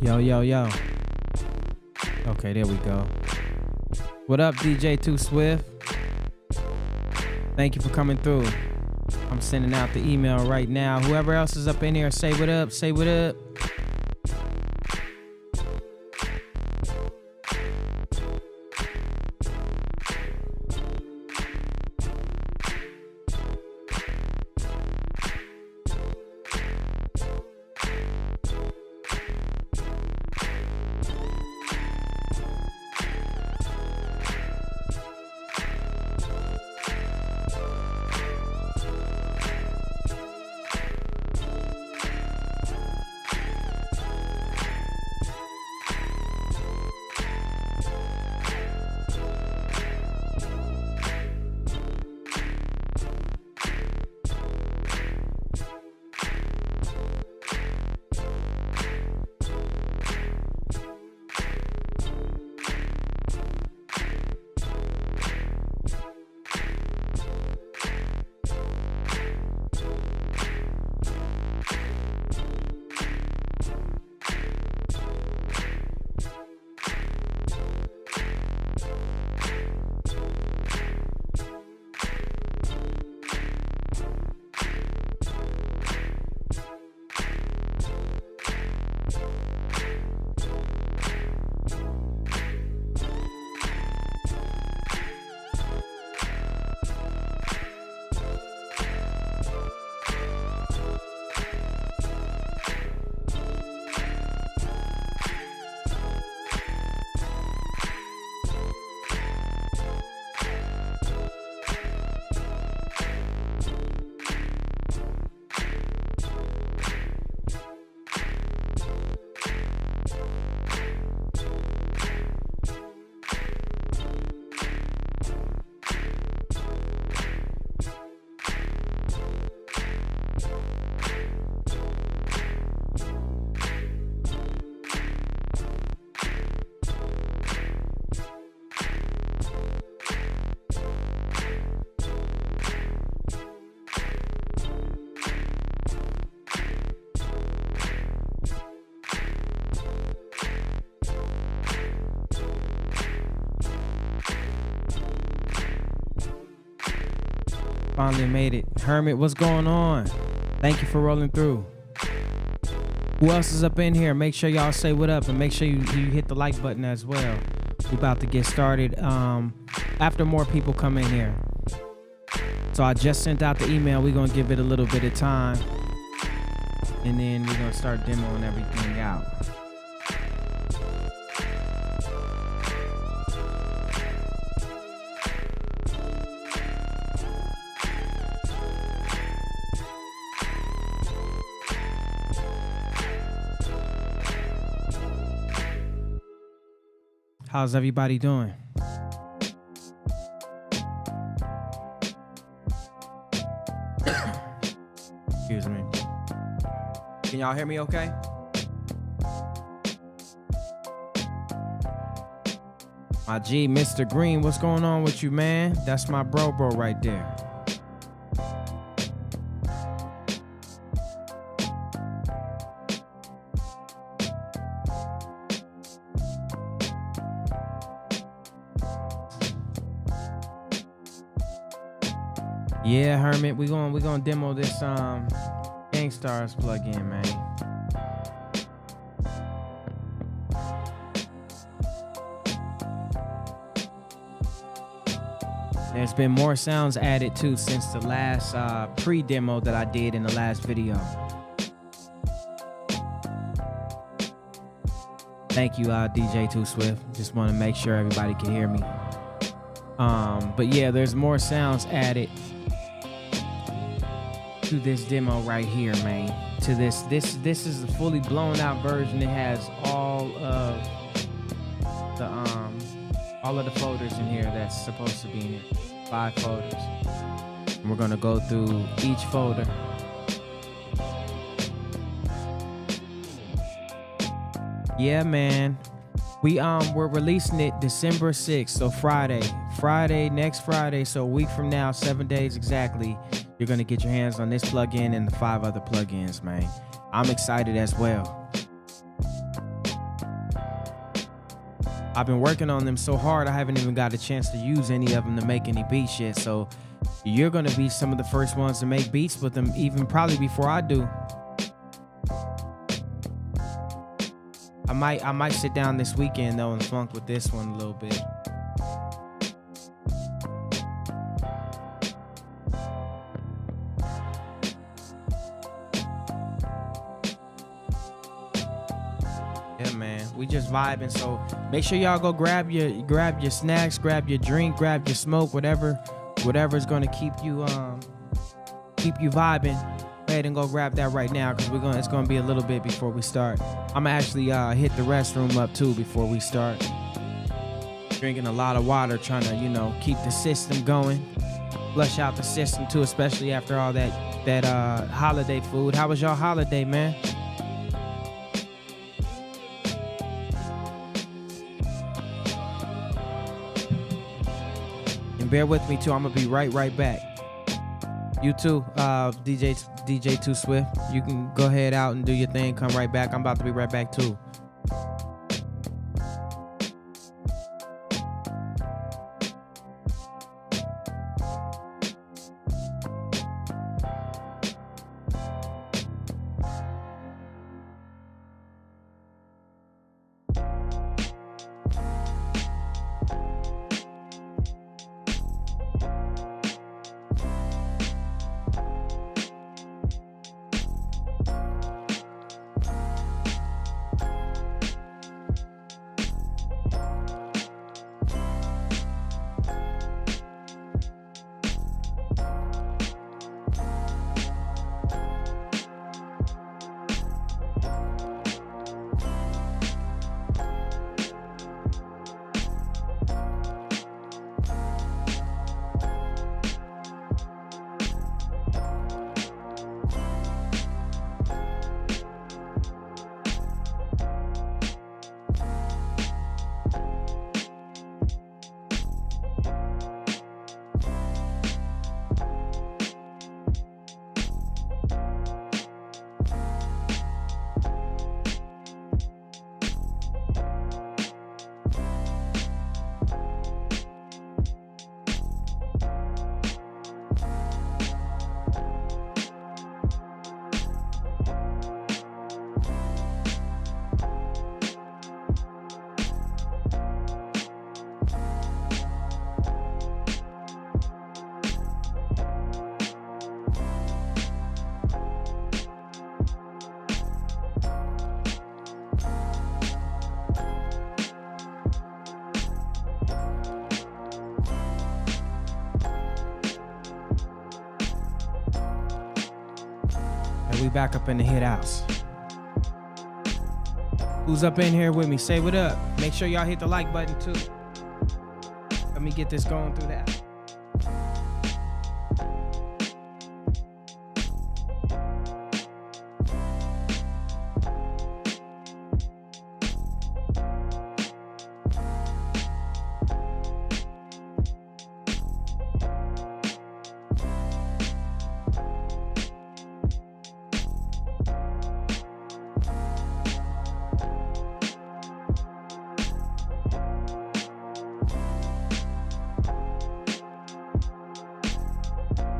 Yo, yo, yo. Okay, there we go. What up, DJ Too Swift? Thank you for coming through. I'm sending out the email right now. Whoever else is up in here, say what up, say what up. Finally made it. Hermit, what's going on? Thank you for rolling through. Who else is up in here? Make sure y'all say what up and make sure you hit the like button as well. We about to get started after more people come in here. So I just sent out the email. We're going to give it a little bit of time. And then we're going to start demoing everything out. How's everybody doing? Excuse me. Can y'all hear me okay? My G, Mr. Green, what's going on with you, man? That's my bro right there. Yeah, Hermit, we gonna demo this Gangstar's plugin, man. There's been more sounds added too since the last pre-demo that I did in the last video. Thank you, DJ Too Swift. Just want to make sure everybody can hear me. But yeah, there's more sounds added to this demo right here, man. To this is a fully blown out version. It has all of the folders in here that's supposed to be in here. 5 folders. And we're gonna go through each folder. Yeah, man. We're releasing it December 6th, so next Friday, so a week from now, 7 days exactly. You're gonna get your hands on this plugin and the 5 other plugins, man. I'm excited as well. I've been working on them so hard, I haven't even got a chance to use any of them to make any beats yet. So you're gonna be some of the first ones to make beats with them, even probably before I do. I might sit down this weekend though and funk with this one a little bit. Yeah, man, we just vibing. So make sure y'all go grab your snacks, grab your drink, grab your smoke, whatever's gonna keep you vibing. Go ahead and go grab that right now, because it's gonna be a little bit before we start. I'm gonna actually hit the restroom up too before we start. Drinking a lot of water, trying to keep the system going, flush out the system too, especially after all that holiday food. How was y'all holiday, man? And bear with me too. I'm gonna be right back. You too, DJ Too Swift. You can go ahead out and do your thing. Come right back. I'm about to be right back too. right, we back up in the hit house. Who's up in here with me? Say what up. Make sure y'all hit the like button too. Let me get this going through that.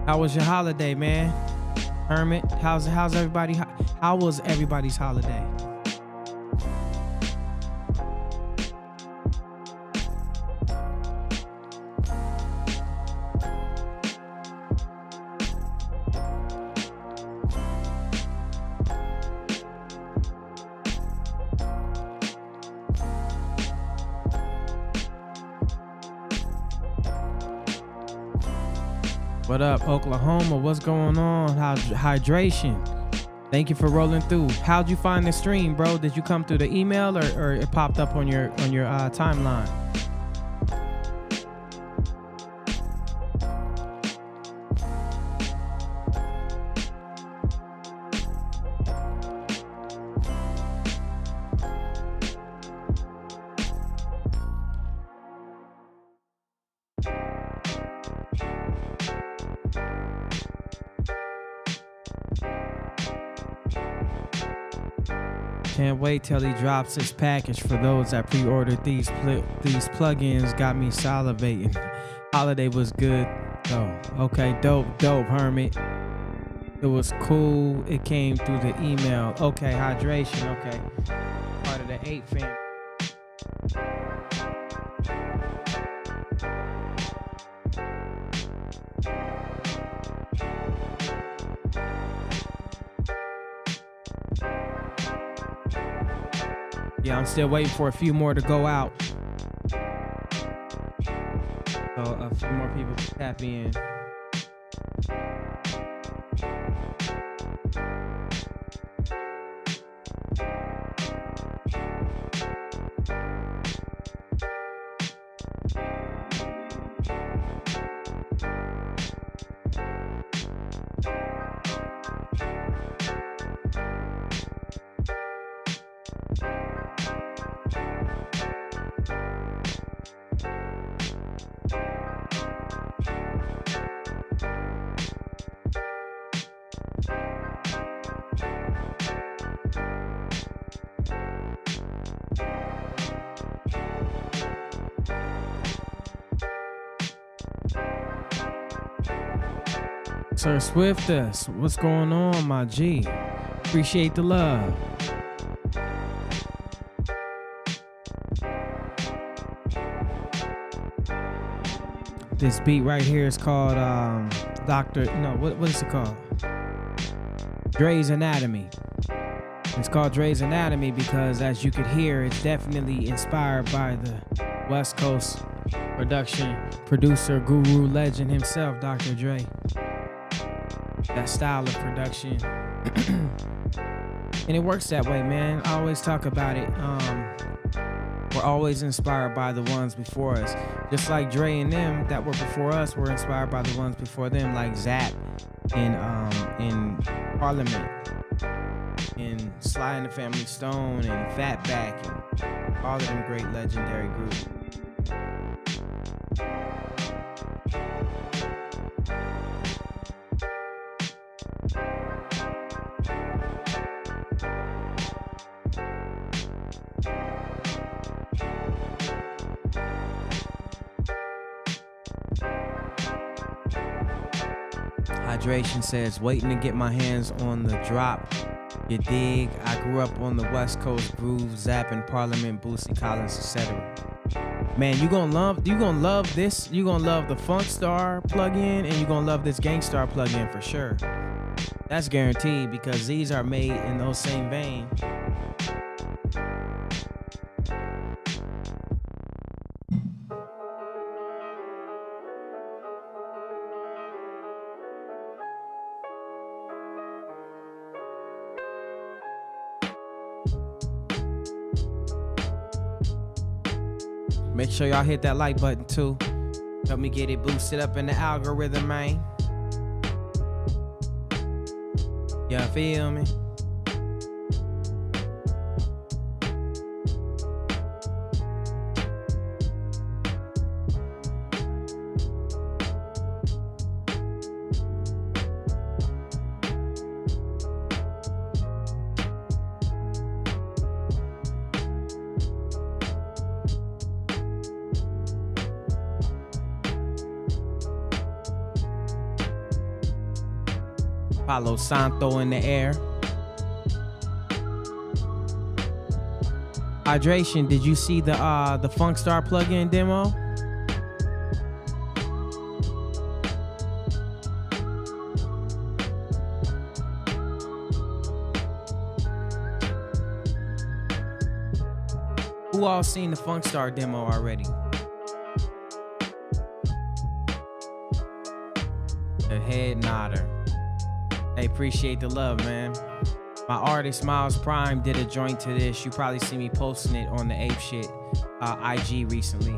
How was your holiday, man? Hermit, how's everybody? How was everybody's holiday? What up, Oklahoma? What's going on? How's hydration? Thank you for rolling through. How'd you find the stream, bro? Did you come through the email or it popped up on your timeline? Can't wait till he drops his package. For those that pre-ordered these plugins, got me salivating. Holiday was good. Oh, okay, dope, Hermit. It was cool. It came through the email. Okay, hydration. Okay, part of the Ape fam. Yeah, I'm still waiting for a few more to go out. So a few more people to tap in. Sir Swiftus, what's going on, my G? Appreciate the love. This beat right here is called what is it called? Dre's Anatomy. It's called Dre's Anatomy because, as you could hear, it's definitely inspired by the West Coast producer, guru, legend himself, Dr. Dre. That style of production. And it works that way, man. I always talk about it. We're always inspired by the ones before us. Just like Dre and them that were before us were inspired by the ones before them, like Zap in Parliament, and Sly and the Family Stone, and Fatback, and all of them great legendary groups. Hydration says, waiting to get my hands on the drop. You dig? I grew up on the West Coast groove, Zapping, Parliament, Boosie Collins, etc. Man, you gonna love this. You gonna love the Funk Star plugin, and you gonna love this Gangstar plugin for sure. That's guaranteed because these are made in those same vein. Make sure y'all hit that like button too. Help me get it boosted up in the algorithm, man. Y'all feel me? Palo Santo in the air. Hydration, did you see the Funkstar plugin demo? Who all seen the Funkstar demo already? The head nodder. I appreciate the love, man. My artist Miles Prime did a joint to this. You probably see me posting it on the Ape Shit IG recently.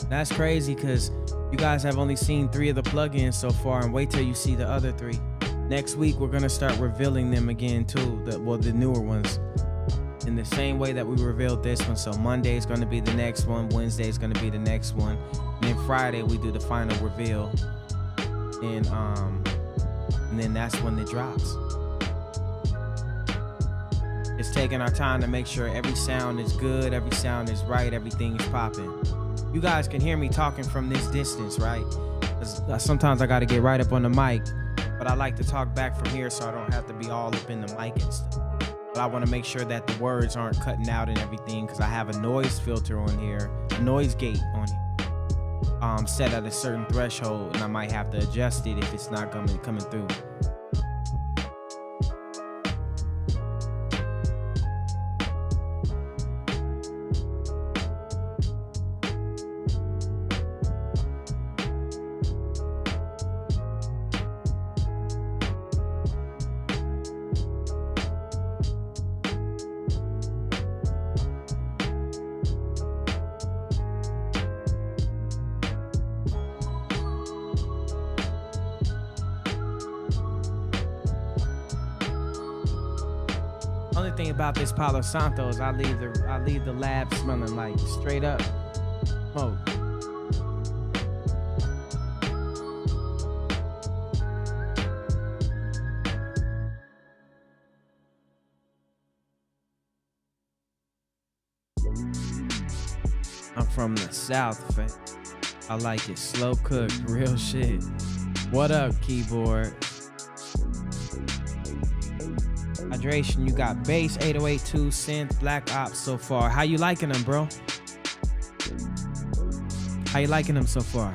That's crazy because you guys have only seen 3 of the plugins so far, and wait till you see the other 3. Next week we're gonna start revealing them again too. The newer ones. In the same way that we revealed this one. So Monday is going to be the next one, Wednesday is going to be the next one, and then Friday we do the final reveal, and then that's when it drops. It's taking our time to make sure every sound is good, every sound is right, everything is popping. You guys can hear me talking from this distance, right? 'Cause sometimes I got to get right up on the mic, but I like to talk back from here so I don't have to be all up in the mic and stuff. But I want to make sure that the words aren't cutting out and everything, because I have a noise filter on here, a noise gate on here, set at a certain threshold, and I might have to adjust it if it's not coming through. Only thing about this Palo Santo is I leave the lab smelling like straight up smoke. I'm from the South, fam. I like it slow cooked, real shit. What up, keyboard? Hydration, you got bass, 8082, synth, Black Ops so far. How you liking them, bro? How you liking them so far?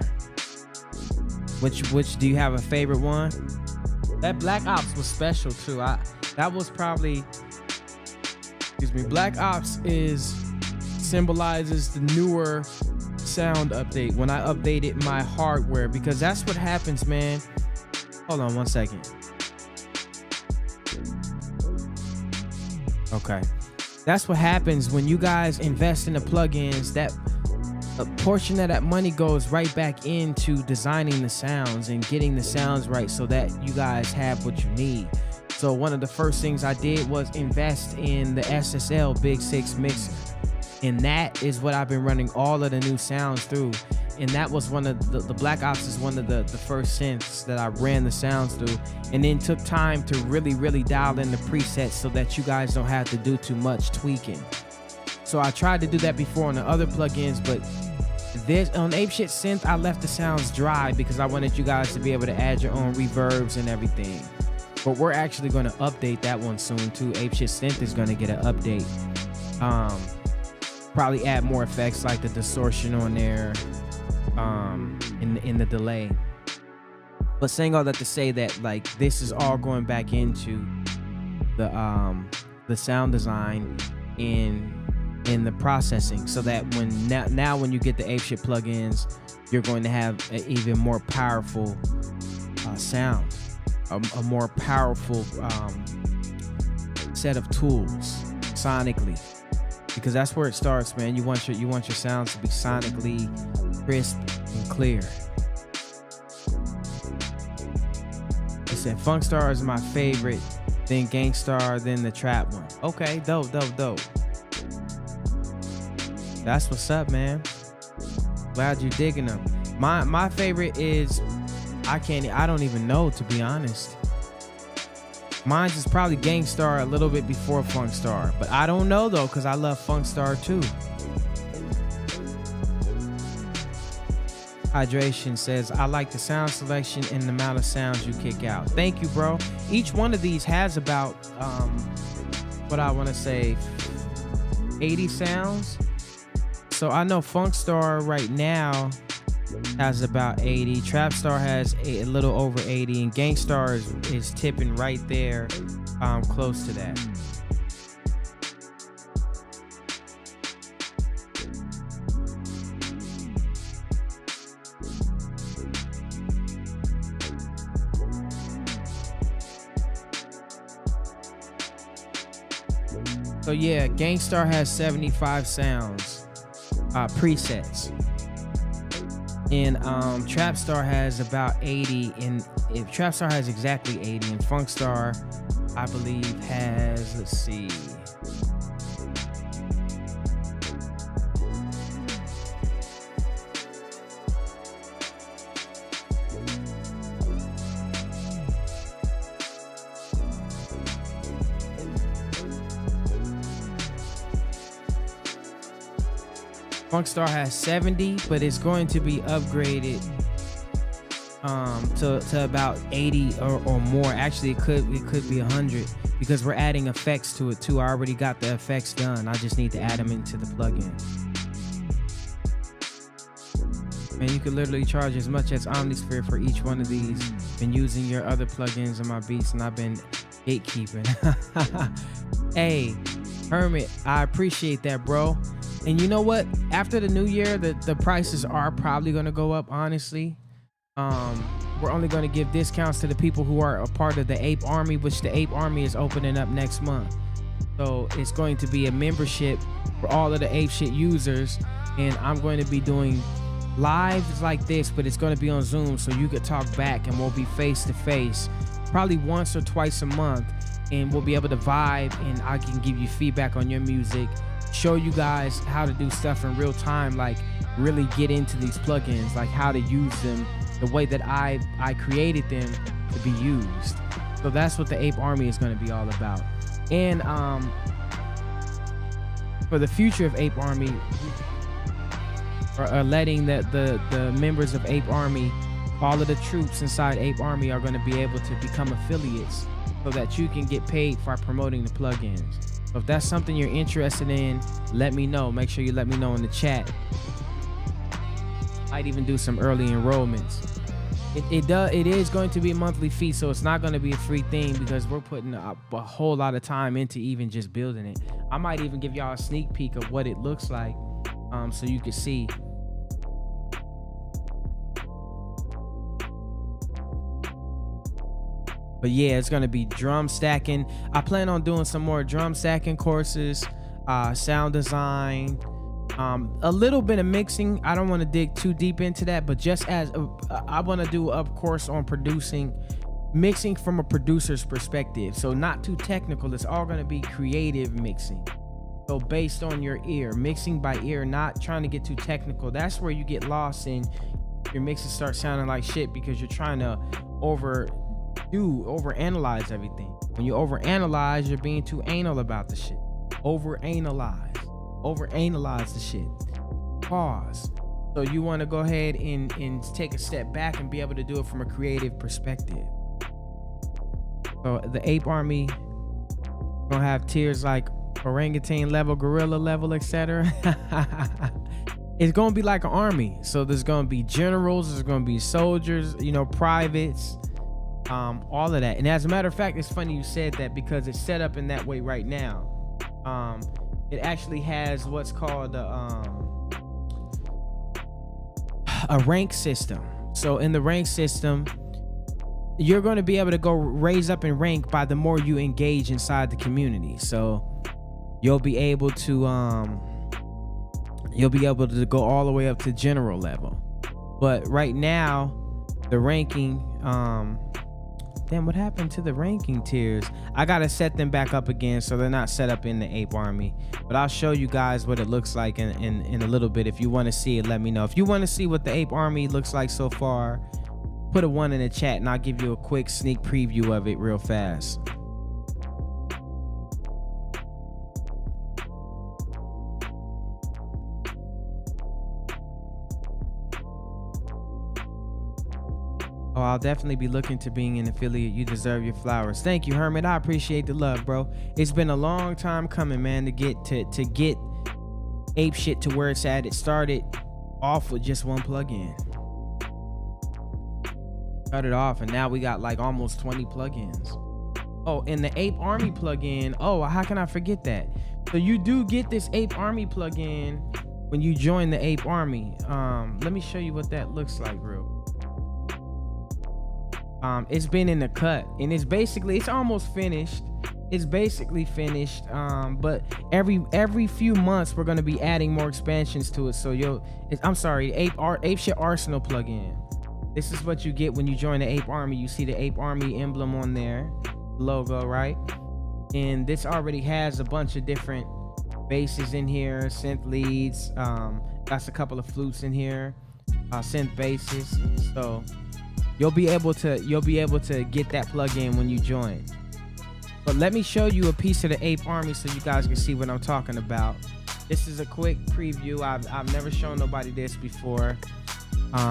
Which do you have a favorite one? That Black Ops was special too. That was probably, excuse me, Black Ops symbolizes the newer sound update when I updated my hardware, because that's what happens, man. Hold on one second. Okay, that's what happens when you guys invest in the plugins. That a portion of that money goes right back into designing the sounds and getting the sounds right so that you guys have what you need. So one of the first things I did was invest in the SSL Big 6 mixer, and that is what I've been running all of the new sounds through. And that was one of the Black Ops is one of the first synths that I ran the sounds through, and then took time to really dial in the presets so that you guys don't have to do too much tweaking. So I tried to do that before on the other plugins, but this on Ape Shit Synth I left the sounds dry because I wanted you guys to be able to add your own reverbs and everything. But we're actually going to update that one soon too. Ape Shit Synth is going to get an update. Probably add more effects like the distortion on there. In the delay. But saying all that to say that, like, this is all going back into the sound design in the processing, so that when now when you get the Apeshit plugins, you're going to have an even more powerful sound. a more powerful set of tools sonically, because that's where it starts, man. You want your sounds to be sonically crisp and clear. I said Funkstar is my favorite, then Gangstar, then the trap one. Okay, dope. That's what's up, man. Glad you digging them. My favorite is I don't even know, to be honest. Mine's is probably Gangstar a little bit before Funkstar, but I don't know though, because I love Funkstar too. Hydration says, I like the sound selection and the amount of sounds you kick out. Thank you, bro. Each one of these has about what I want to say 80 sounds. So I know Funkstar right now has about 80. Trapstar has a little over 80, and Gangstar is tipping right there, close to that. So yeah, Gangstar has 75 sounds, presets. And Trapstar has about 80, and if Trapstar has exactly 80, and Funkstar, I believe, has, let's see, Funkstar has 70, but it's going to be upgraded to about 80 or more. Actually, it could be 100, because we're adding effects to it too. I already got the effects done. I just need to add them into the plugin. Man, you can literally charge as much as Omnisphere for each one of these. Been using your other plugins on my beats, and I've been gatekeeping. Hey, Hermit, I appreciate that, bro. And you know what? After the new year, the prices are probably going to go up, honestly. We're only going to give discounts to the people who are a part of the Ape Army, which the Ape Army is opening up next month. So it's going to be a membership for all of the Ape Shit users. And I'm going to be doing lives like this, but it's going to be on Zoom, so you could talk back, and we'll be face to face probably once or twice a month. And we'll be able to vibe, and I can give you feedback on your music, show you guys how to do stuff in real time, like really get into these plugins, like how to use them the way that I created them to be used. So that's what the Ape Army is going to be all about. And for the future of Ape Army, or letting the members of Ape Army, all of the troops inside Ape Army are going to be able to become affiliates, so that you can get paid for promoting the plugins. So if that's something you're interested in, let me know. Make sure you let me know in the chat. Might even do some early enrollments. It is going to be a monthly fee, so it's not going to be a free thing, because we're putting a whole lot of time into even just building it. I might even give y'all a sneak peek of what it looks like, so you can see. But yeah, it's gonna be drum stacking. I plan on doing some more drum stacking courses, sound design, a little bit of mixing. I don't want to dig too deep into that, but just as I want to do a course on mixing from a producer's perspective. So not too technical. It's all gonna be creative mixing. So based on your ear, mixing by ear, not trying to get too technical. That's where you get lost and your mixes start sounding like shit, because you're trying to overanalyze everything. When you overanalyze, you're being too anal about the shit. Overanalyze the shit. Pause. So you want to go ahead and take a step back and be able to do it from a creative perspective. So the Ape Army gonna have tiers like orangutan level, gorilla level, etc. It's gonna be like an army. So there's gonna be generals, there's gonna be soldiers, privates, all of that. And as a matter of fact, it's funny you said that, because it's set up in that way right now. It actually has what's called a rank system. So in the rank system, you're going to be able to go raise up in rank by the more you engage inside the community. So you'll be able to go all the way up to general level. But right now, the ranking, damn, what happened to the ranking tiers? I gotta set them back up again, so they're not set up in the Ape Army. But I'll show you guys what it looks like in a little bit. If you want to see it, let me know. If you want to see what the Ape Army looks like so far, put a 1 in the chat and I'll give you a quick sneak preview of it real fast. Oh, I'll definitely be looking to being an affiliate. You deserve your flowers. Thank you, Hermit. I appreciate the love, bro. It's been a long time coming, man, to get Ape shit to where it's at. It started off with just one plugin. Started off, and now we got like almost 20 plugins. Oh, and the Ape Army plugin. Oh, how can I forget that? So you do get this Ape Army plugin when you join the Ape Army. Let me show you what that looks like, real. It's been in the cut, and it's almost finished. It's basically finished. But every few months we're gonna be adding more expansions to it. So I'm sorry, Ape Shit Arsenal plugin. This is what you get when you join the Ape Army. You see the Ape Army emblem on there, logo, right? And this already has a bunch of different basses in here, synth leads. Got a couple of flutes in here, synth basses. So you'll be able to get that plugin when you join. But let me show you a piece of the Ape Army so you guys can see what I'm talking about. This is a quick preview. I've never shown nobody this before.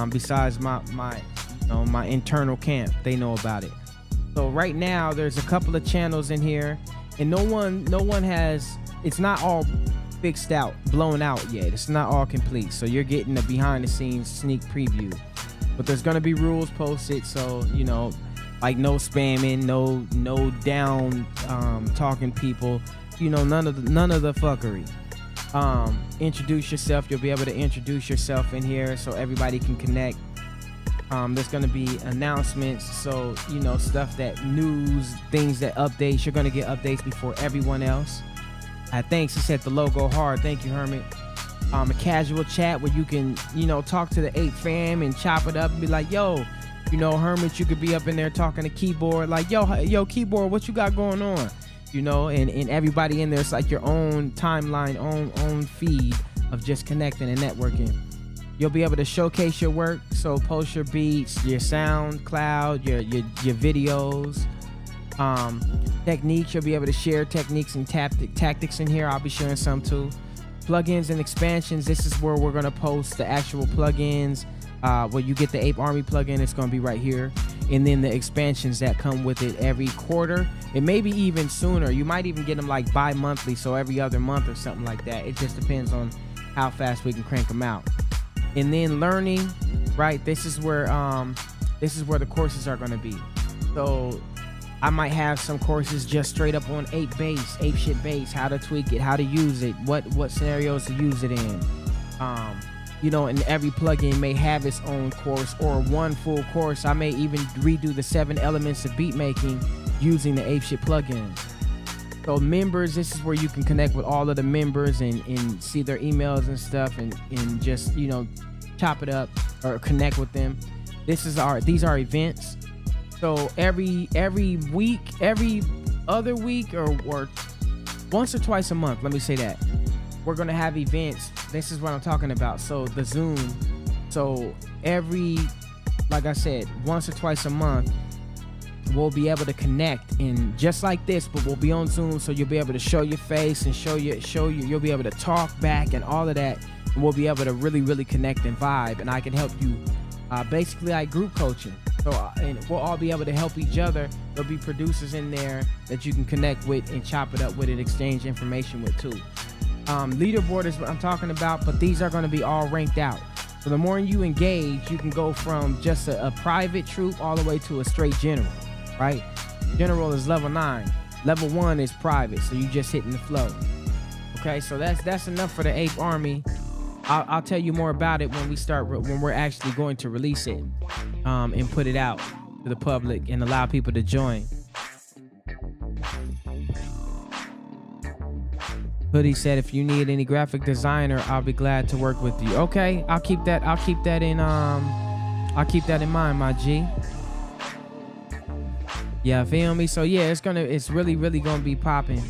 Besides my internal camp, they know about it. So right now there's a couple of channels in here, and no one has. It's not all fixed out, blown out yet. It's not all complete. So you're getting a behind the scenes sneak preview. But there's gonna be rules posted, so like no spamming, no down talking people, none of the fuckery. Introduce yourself. You'll be able to introduce yourself in here so everybody can connect. There's going to be announcements, so stuff, that news, things, that updates. You're going to get updates before everyone else. Thanks. He said the logo hard. Thank you, Hermit. A casual chat where you can talk to the Ape fam and chop it up and be like, yo, Hermit, you could be up in there talking to Keyboard, like, yo Keyboard, what you got going on? And everybody in there, it's like your own timeline, own feed of just connecting and networking. You'll be able to showcase your work, so post your beats, your SoundCloud, your videos, techniques. You'll be able to share techniques and tactics in here. I'll be sharing some too. Plugins and expansions. This is where we're gonna post the actual plugins. Where you get the Ape Army plugin, it's gonna be right here. And then the expansions that come with it every quarter, and maybe even sooner. You might even get them like bi-monthly, so every other month or something like that. It just depends on how fast we can crank them out. And then learning, right? This is where the courses are going to be. So I might have some courses just straight up on Ape bass, Ape shit bass, how to tweak it, how to use it, what scenarios to use it in. And every plugin may have its own course or one full course. I may even redo the 7 elements of beat making using the Apeshit plugin. So members, this is where you can connect with all of the members and see their emails and stuff and just, chop it up or connect with them. These are events. So every week, every other week or once or twice a month, let me say that, we're going to have events. This is what I'm talking about. So the Zoom. So like I said, once or twice a month, we'll be able to connect, and just like this, but we'll be on Zoom, so you'll be able to show your face and you'll be able to talk back and all of that, and we'll be able to really, really connect and vibe, and I can help you basically like group coaching. So and we'll all be able to help each other. There'll be producers in there that you can connect with and chop it up with and exchange information with too. Leaderboard is what I'm talking about, but these are going to be all ranked out. So the more you engage, you can go from just a private troop all the way to a straight general, right? General is level 9. Level 1 is private, so you just hitting the flow. Okay, so that's enough for the Ape Army. I'll tell you more about it when we're actually going to release it and put it out. to the public and allow people to join. Hoodie said, if you need any graphic designer, I'll be glad to work with you. Okay, I'll keep that in mind, my G. Yeah, feel me? So yeah, it's really gonna be popping.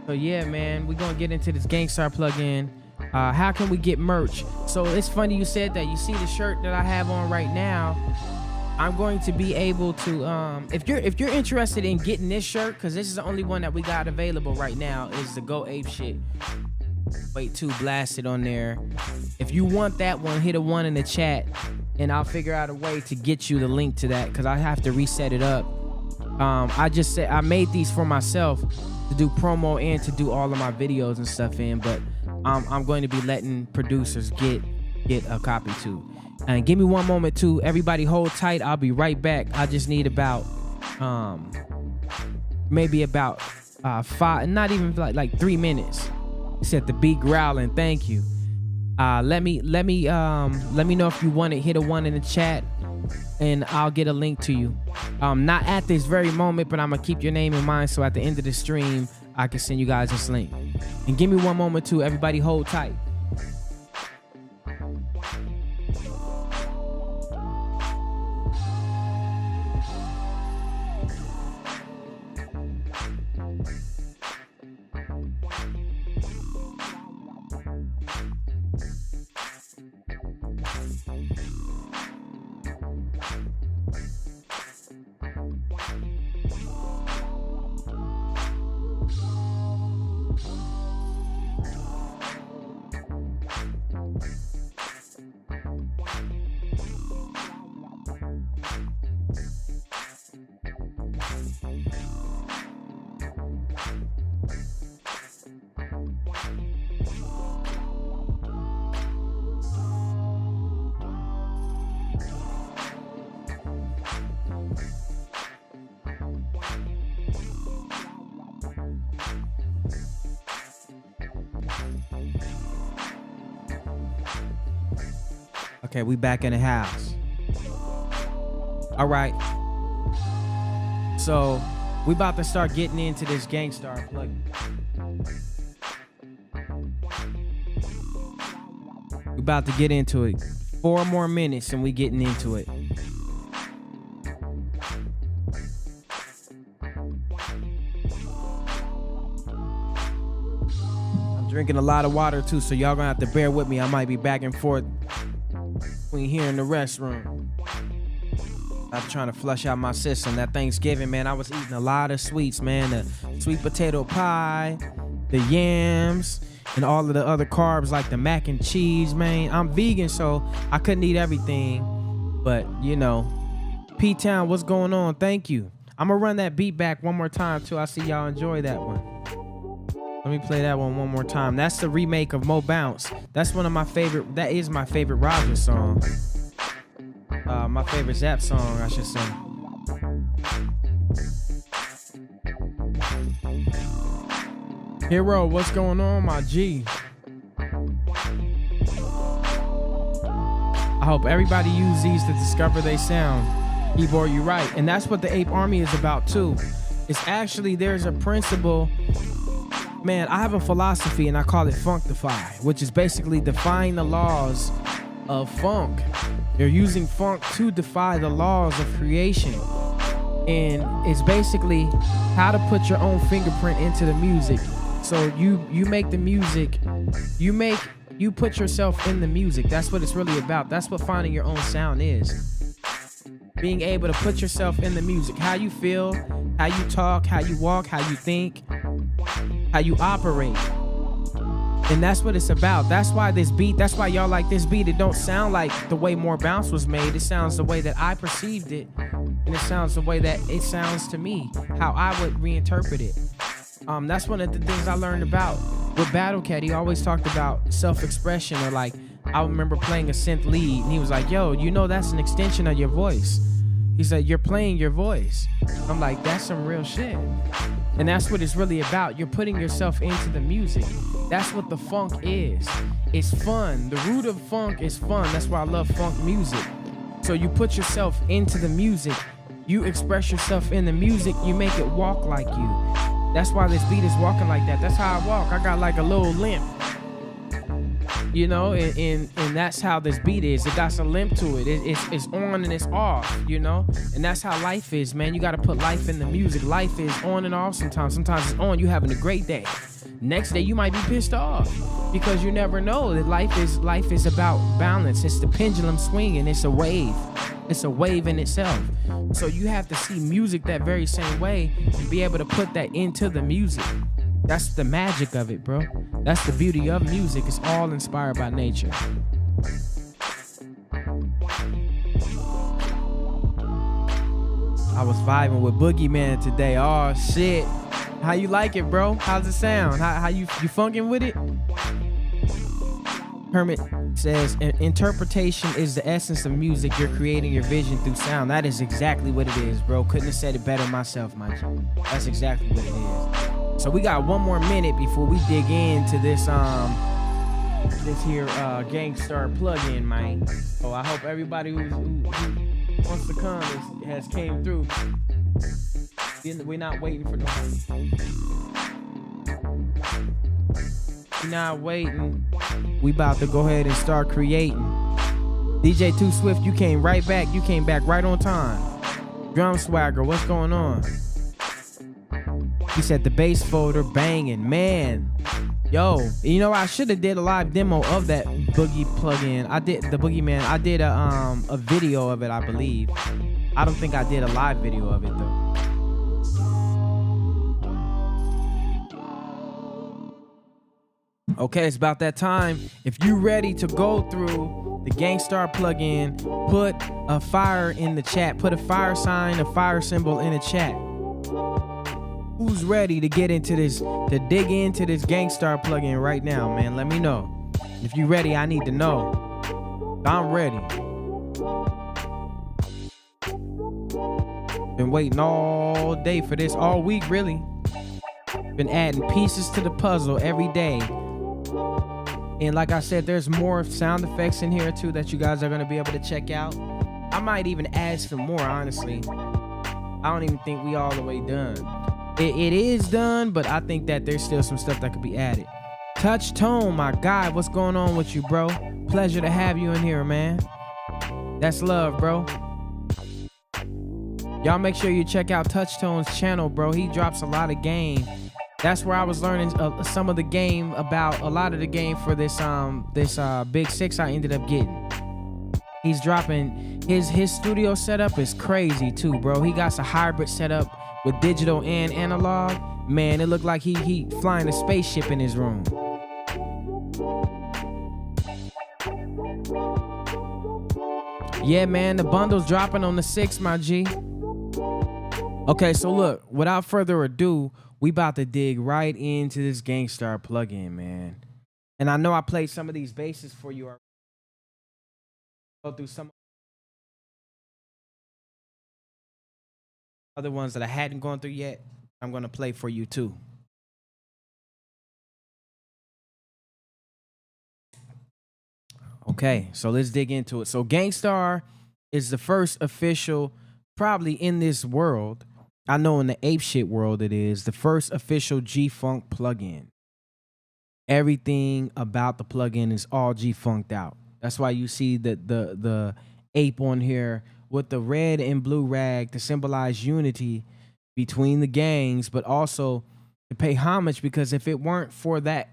So yeah, man, we're gonna get into this Gangstar plugin. How can we get merch? So it's funny you said that. You see the shirt that I have on right now. I'm going to be able to, if you're interested in getting this shirt, because this is the only one that we got available right now, is the Go Ape shit. Wait, 2 blasted on there. If you want that one, hit a 1 in the chat, and I'll figure out a way to get you the link to that, because I have to reset it up. I just said I made these for myself to do promo and to do all of my videos and stuff in, but I'm going to be letting producers get a copy too. And give me one moment too. Everybody hold tight. I'll be right back. I just need about maybe about 5, not even like 3 minutes. Said the beat growling. Thank you. Let me know if you want it. Hit a 1 in the chat, and I'll get a link to you. Not at this very moment, but I'm gonna keep your name in mind, so at the end of the stream, I can send you guys this link. And give me one moment too. Everybody hold tight. Okay, we back in the house. All right. So we about to start getting into this Gangstar plugin. We about to get into it. 4 more minutes and we getting into it. I'm drinking a lot of water too, so y'all gonna have to bear with me. I might be back and forth between here in the restroom. I'm trying to flush out my system. That Thanksgiving, man, I was eating a lot of sweets, man. The sweet potato pie, the yams, and all of the other carbs like the mac and cheese, man. I'm vegan, so I couldn't eat everything. But, you know, P-Town, what's going on? Thank you. I'm going to run that beat back one more time, too. I see y'all enjoy that one. Let me play that one more time. That's the remake of Mo Bounce. That's one of my favorite. That is my favorite Roger song. My favorite Zap song, I should say. Hero, what's going on, my G? I hope everybody use these to discover their sound. Ebor, you right. And that's what the Ape Army is about, too. It's actually, there's a principle. Man, I have a philosophy and I call it Funkify, which is basically defying the laws of funk. They're using funk to defy the laws of creation. And it's basically how to put your own fingerprint into the music. So you make the music, you put yourself in the music. That's what it's really about. That's what finding your own sound is. Being able to put yourself in the music. How you feel, how you talk, how you walk, how you think, how you operate. And that's what it's about. That's why this beat, that's why y'all like this beat. It don't sound like the way More Bounce was made. It sounds the way that I perceived it. And it sounds the way that it sounds to me, how I would reinterpret it. That's one of the things I learned about with Battle Cat. He always talked about self-expression, or like, I remember playing a synth lead and he was like, yo, you know that's an extension of your voice. He said, you're playing your voice. I'm like, that's some real shit. And that's what it's really about. You're putting yourself into the music. That's what the funk is. It's fun. The root of funk is fun. That's why I love funk music. So you put yourself into the music. You express yourself in the music. You make it walk like you. That's why this beat is walking like that. That's how I walk. I got like a little limp. You know, and that's how this beat is. It got some limp to it. It's on and it's off, you know? And that's how life is, man. You got to put life in the music. Life is on and off sometimes. Sometimes it's on. You having a great day. Next day, you might be pissed off because you never know that life is about balance. It's the pendulum swinging. It's a wave. It's a wave in itself. So you have to see music that very same way and be able to put that into the music. That's the magic of it, bro. That's the beauty of music. It's all inspired by nature. I was vibing with Boogeyman today. Oh, shit. How you like it, bro? How's it sound? How you funkin' with it? Hermit says, interpretation is the essence of music. You're creating your vision through sound. That is exactly what it is, bro. Couldn't have said it better myself, my G. That's exactly what it is. So we got one more minute before we dig into this here Gangstar plugin, man. So I hope everybody who wants to come has came through. We're not waiting for nobody. We're not waiting. We about to go ahead and start creating. DJ Too Swift, you came right back. You came back right on time. Drum Swagger, what's going on? He said the bass folder banging, man. Yo, you know I should have did a live demo of that Boogie plugin. I did the Boogeyman. I did a video of it, I believe. I don't think I did a live video of it though. Okay, it's about that time. If you ready to go through the Gangstar plugin, put a fire in the chat. Put a fire sign, a fire symbol in the chat. Who's ready to get into this, to dig into this Gangstar plugin right now, man? Let me know. If you ready, I need to know. I'm ready. Been waiting all day for this, all week, really. Been adding pieces to the puzzle every day. And like I said, there's more sound effects in here too that you guys are going to be able to check out. I might even add some more, honestly. I don't even think we all the way done. It is done, but I think that there's still some stuff that could be added. Touch Tone, my guy, what's going on with you, bro? Pleasure to have you in here, man. That's love, bro. Y'all make sure you check out Touch Tone's channel, bro. He drops a lot of game. That's where I was learning some of the game about a lot of the game for this Big Six I ended up getting. He's dropping his studio setup is crazy too, bro. He got a hybrid setup with digital and analog. Man, it looked like he flying a spaceship in his room. Yeah, man, the bundle's dropping on the 6th, my G. Okay, so look, without further ado, we about to dig right into this Gangstar plugin, man. And I know I played some of these basses for you. Go through some other ones that I hadn't gone through yet. I'm gonna play for you too. Okay, so let's dig into it. So Gangstar is the first official, probably in this world, I know in the ape shit world it is, the first official G-Funk plugin. Everything about the plugin is all G-Funked out. That's why you see the ape on here with the red and blue rag to symbolize unity between the gangs, but also to pay homage, because if it weren't for that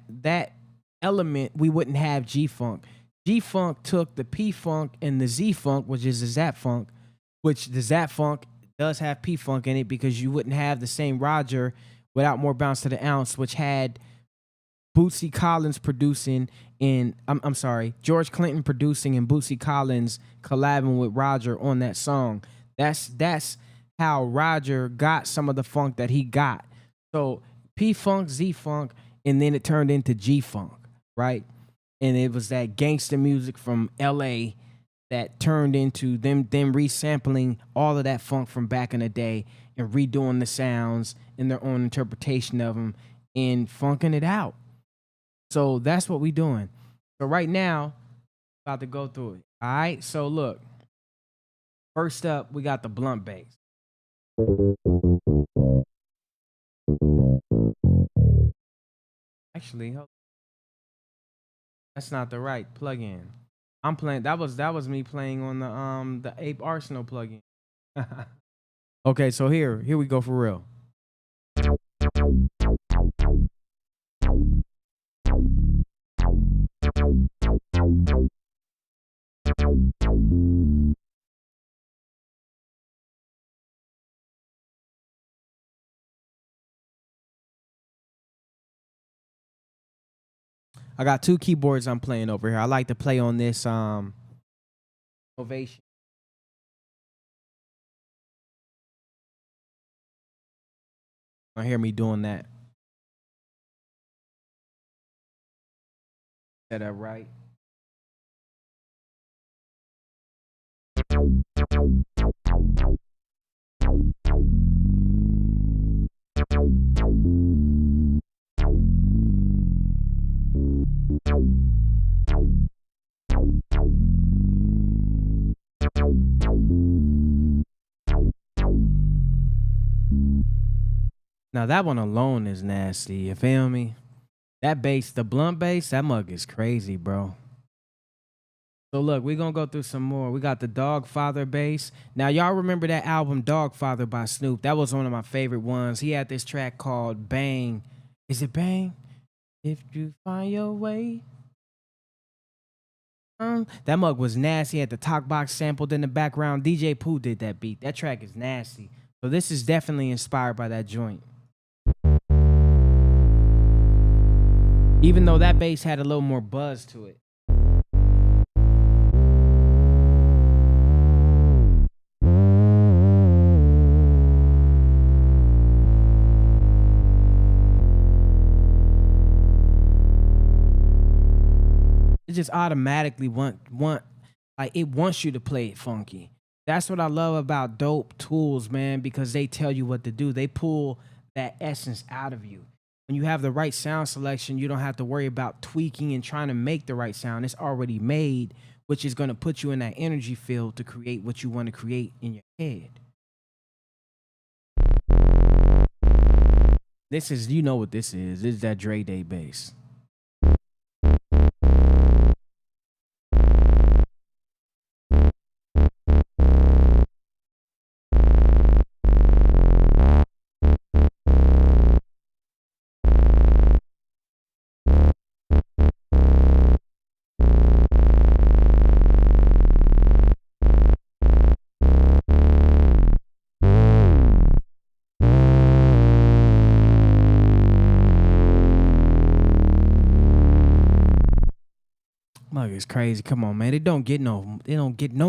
element, we wouldn't have G-Funk. G-Funk took the P-Funk and the Z-Funk, which is the Zap-Funk, which the Zap-Funk does have P-Funk in it because you wouldn't have the same Roger without More Bounce to the Ounce, which had Bootsy Collins producing and George Clinton producing and Bootsy Collins collabing with Roger on that song. That's how Roger got some of the funk that he got. So P-Funk, Z-Funk, and then it turned into G-Funk, right? And it was that gangster music from LA that turned into them resampling all of that funk from back in the day and redoing the sounds in their own interpretation of them and funking it out. So that's what we doing. So right now, about to go through it. All right. So look, first up, we got the blunt bass. Actually, that's not the right plugin. I'm playing. That was me playing on the Ape Arsenal plugin. Okay, so here we go for real. I got two keyboards I'm playing over here. I like to play on this Ovation. I hear me doing that. Set that right. Now that one alone is nasty. You feel me? That bass, the blunt bass, that mug is crazy, bro. So look, we're gonna go through some more. We got the Dogfather bass. Now y'all remember that album Dogfather by Snoop? That was one of my favorite ones. He had this track called Bang. Is it Bang? If you find your way. That mug was nasty. Had the talk box sampled in the background. DJ Pooh did that beat. That track is nasty. So this is definitely inspired by that joint. Even though that bass had a little more buzz to it. It just automatically like it wants you to play it funky. That's what I love about dope tools, man, because they tell you what to do. They pull that essence out of you. When you have the right sound selection, you don't have to worry about tweaking and trying to make the right sound. It's already made, which is going to put you in that energy field to create what you want to create in your head. This is, you know what this is. This is that Dre Day bass. Mug is crazy. Come on, man. They don't get no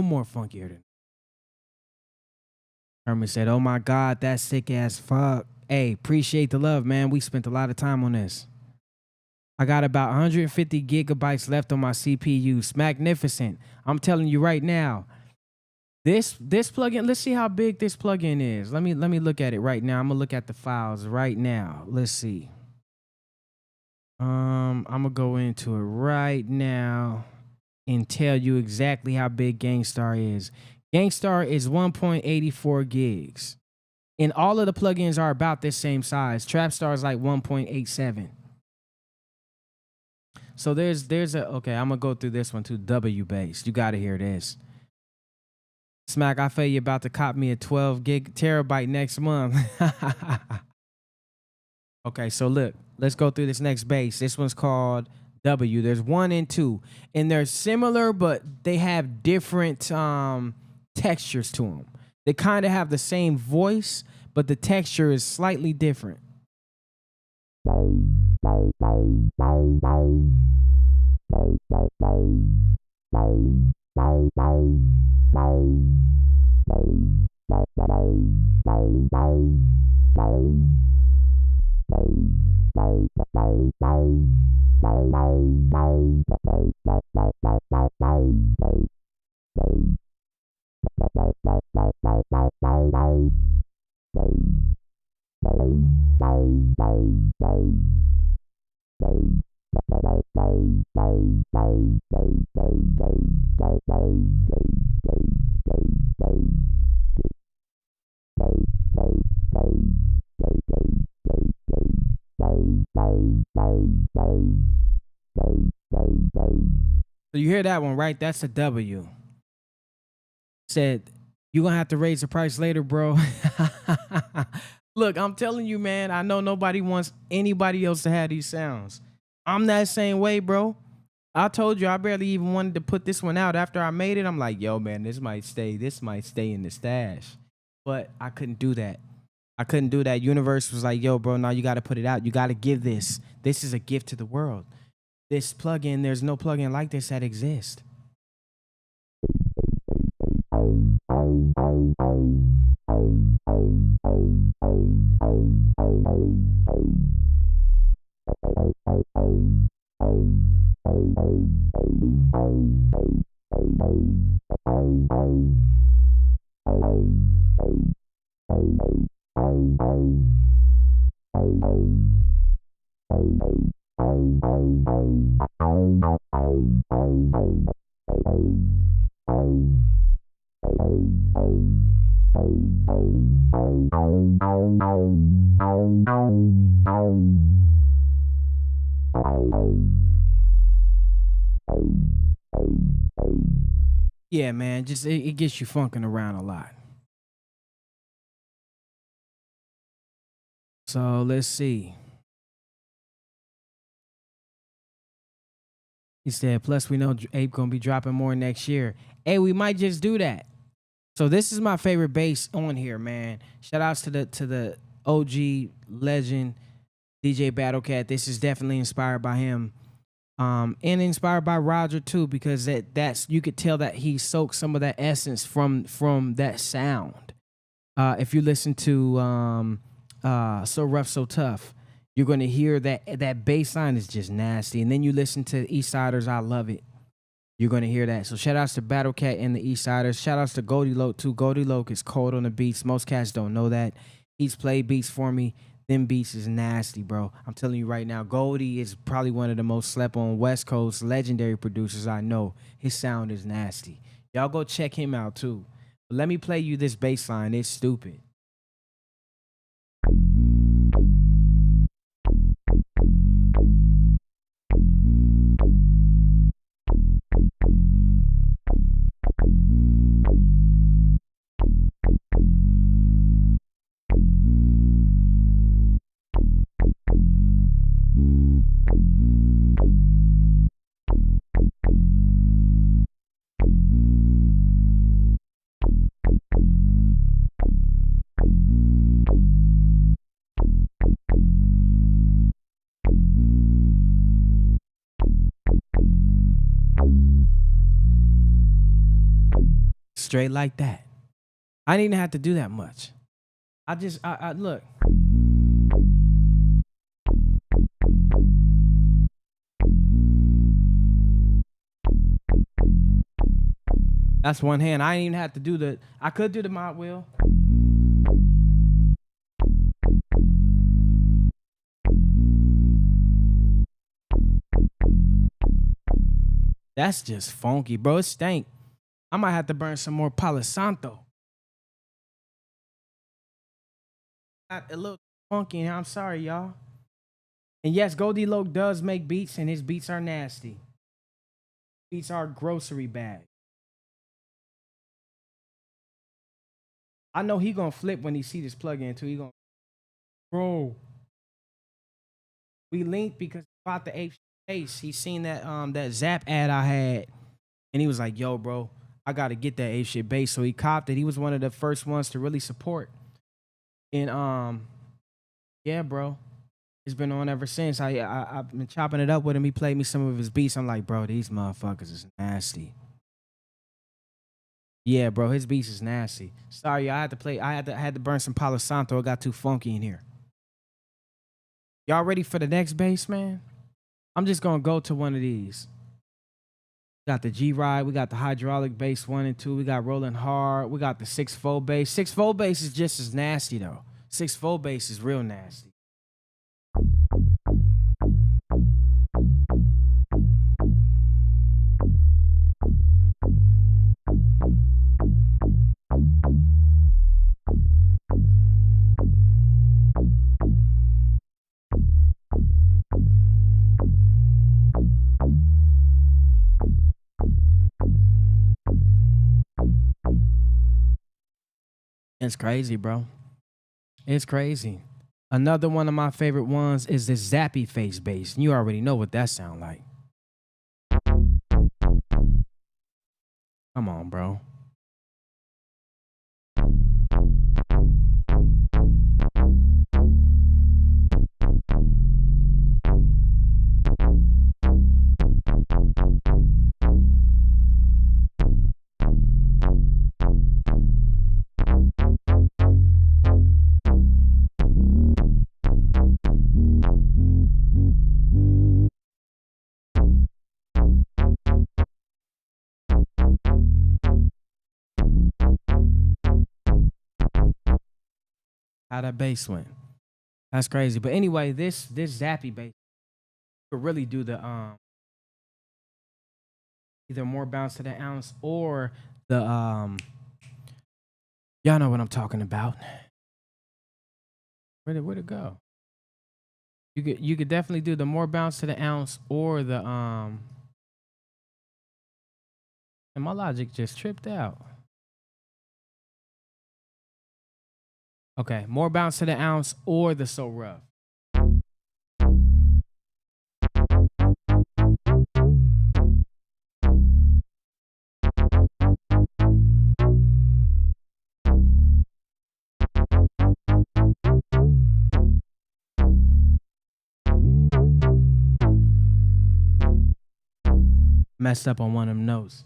more funkier than. Herman said, "Oh my God, that's sick as fuck." Hey, appreciate the love, man. We spent a lot of time on this. I got about 150 gigabytes left on my CPU. Magnificent. I'm telling you right now. This plugin, let's see how big this plugin is. Let me look at it right now. I'm gonna look at the files right now. Let's see. I'm gonna go into it right now and tell you exactly how big Gangstar is. Gangstar is 1.84 gigs. And all of the plugins are about this same size. Trapstar is like 1.87. So there's a, okay, I'm gonna go through this one too. W bass. You gotta hear this. Smack, I feel you about to cop me a 12 gig terabyte next month. Okay, so look, let's go through this next bass. This one's called W. There's 1 and 2, and they're similar, but they have different textures to them. They kind of have the same voice, but the texture is slightly different. So you hear that one, right? That's a W. Said, you're going to have to raise the price later, bro. Look, I'm telling you, man, I know nobody wants anybody else to have these sounds. I'm that same way, bro. I told you I barely even wanted to put this one out after I made it. I'm like, yo, man, this might stay in the stash. But I couldn't do that. I couldn't do that. Universe was like, yo, bro, now you got to put it out. You got to give this. This is a gift to the world. This plugin, there's no plugin like this that exists. Yeah, man, just it gets you funking around a lot. So let's see. He said, plus we know Ape gonna be dropping more next year. Hey, we might just do that. So this is my favorite bass on here, man. Shout outs to the OG legend DJ Battlecat. This is definitely inspired by him. And inspired by Roger too, because that's you could tell that he soaked some of that essence from that sound. If you listen to So Rough So Tough, you're gonna hear that bass line is just nasty. And then you listen to Eastsiders, I Love It. You're gonna hear that. So shout outs to Battlecat and the Eastsiders. Shout outs to Goldie Loke too. Goldie Loke is cold on the beats. Most cats don't know that. He's played beats for me. Them beats is nasty, bro. I'm telling you right now, Goldie is probably one of the most slept on West Coast legendary producers I know. His sound is nasty. Y'all go check him out too. But let me play you this bass line. It's stupid. Straight like that. I didn't even have to do that much. I look. That's one hand. I didn't even have to do the, I could do the mod wheel. That's just funky, bro. It stank. I might have to burn some more Palo Santo. Got a little funky, and I'm sorry, y'all. And yes, Goldie Loke does make beats, and his beats are nasty. Beats are grocery bag. I know he gonna flip when he see this plug-in too. He gonna, bro. We linked because about the Ape bass. He seen that that Zap ad I had, and he was like, "Yo, bro, I gotta get that Ape shit bass." So he copped it. He was one of the first ones to really support. And yeah, bro, it's been on ever since. I've been chopping it up with him. He played me some of his beats. I'm like, bro, these motherfuckers is nasty. Yeah, bro, his beats is nasty. Sorry, I had to burn some Palo Santo. It got too funky in here. Y'all ready for the next bass, man? I'm just gonna go to one of these. Got the G-Ride, we got the hydraulic bass 1 and 2, we got Rolling Hard, we got the 6-4 bass. 6-4 bass is just as nasty though. 6-4 bass is real nasty. It's crazy, bro. It's crazy. Another one of my favorite ones is this zappy face bass. You already know what that sound like. Come on, bro. How that bass went. That's crazy. But anyway, this zappy bass could really do the either more bounce to the ounce or the y'all know what I'm talking about. Where'd it go? You could definitely do the more bounce to the ounce or the and my logic just tripped out. Okay, more bounce to the ounce or the so rough. Messed up on one of them notes.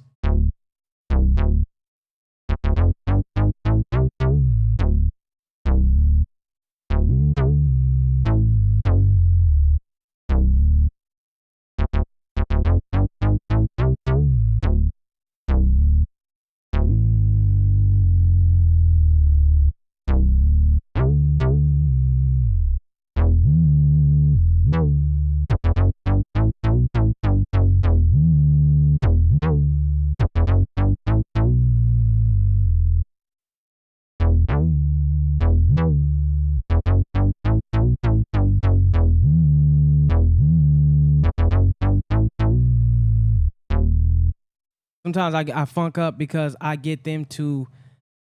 Sometimes I funk up because I get them to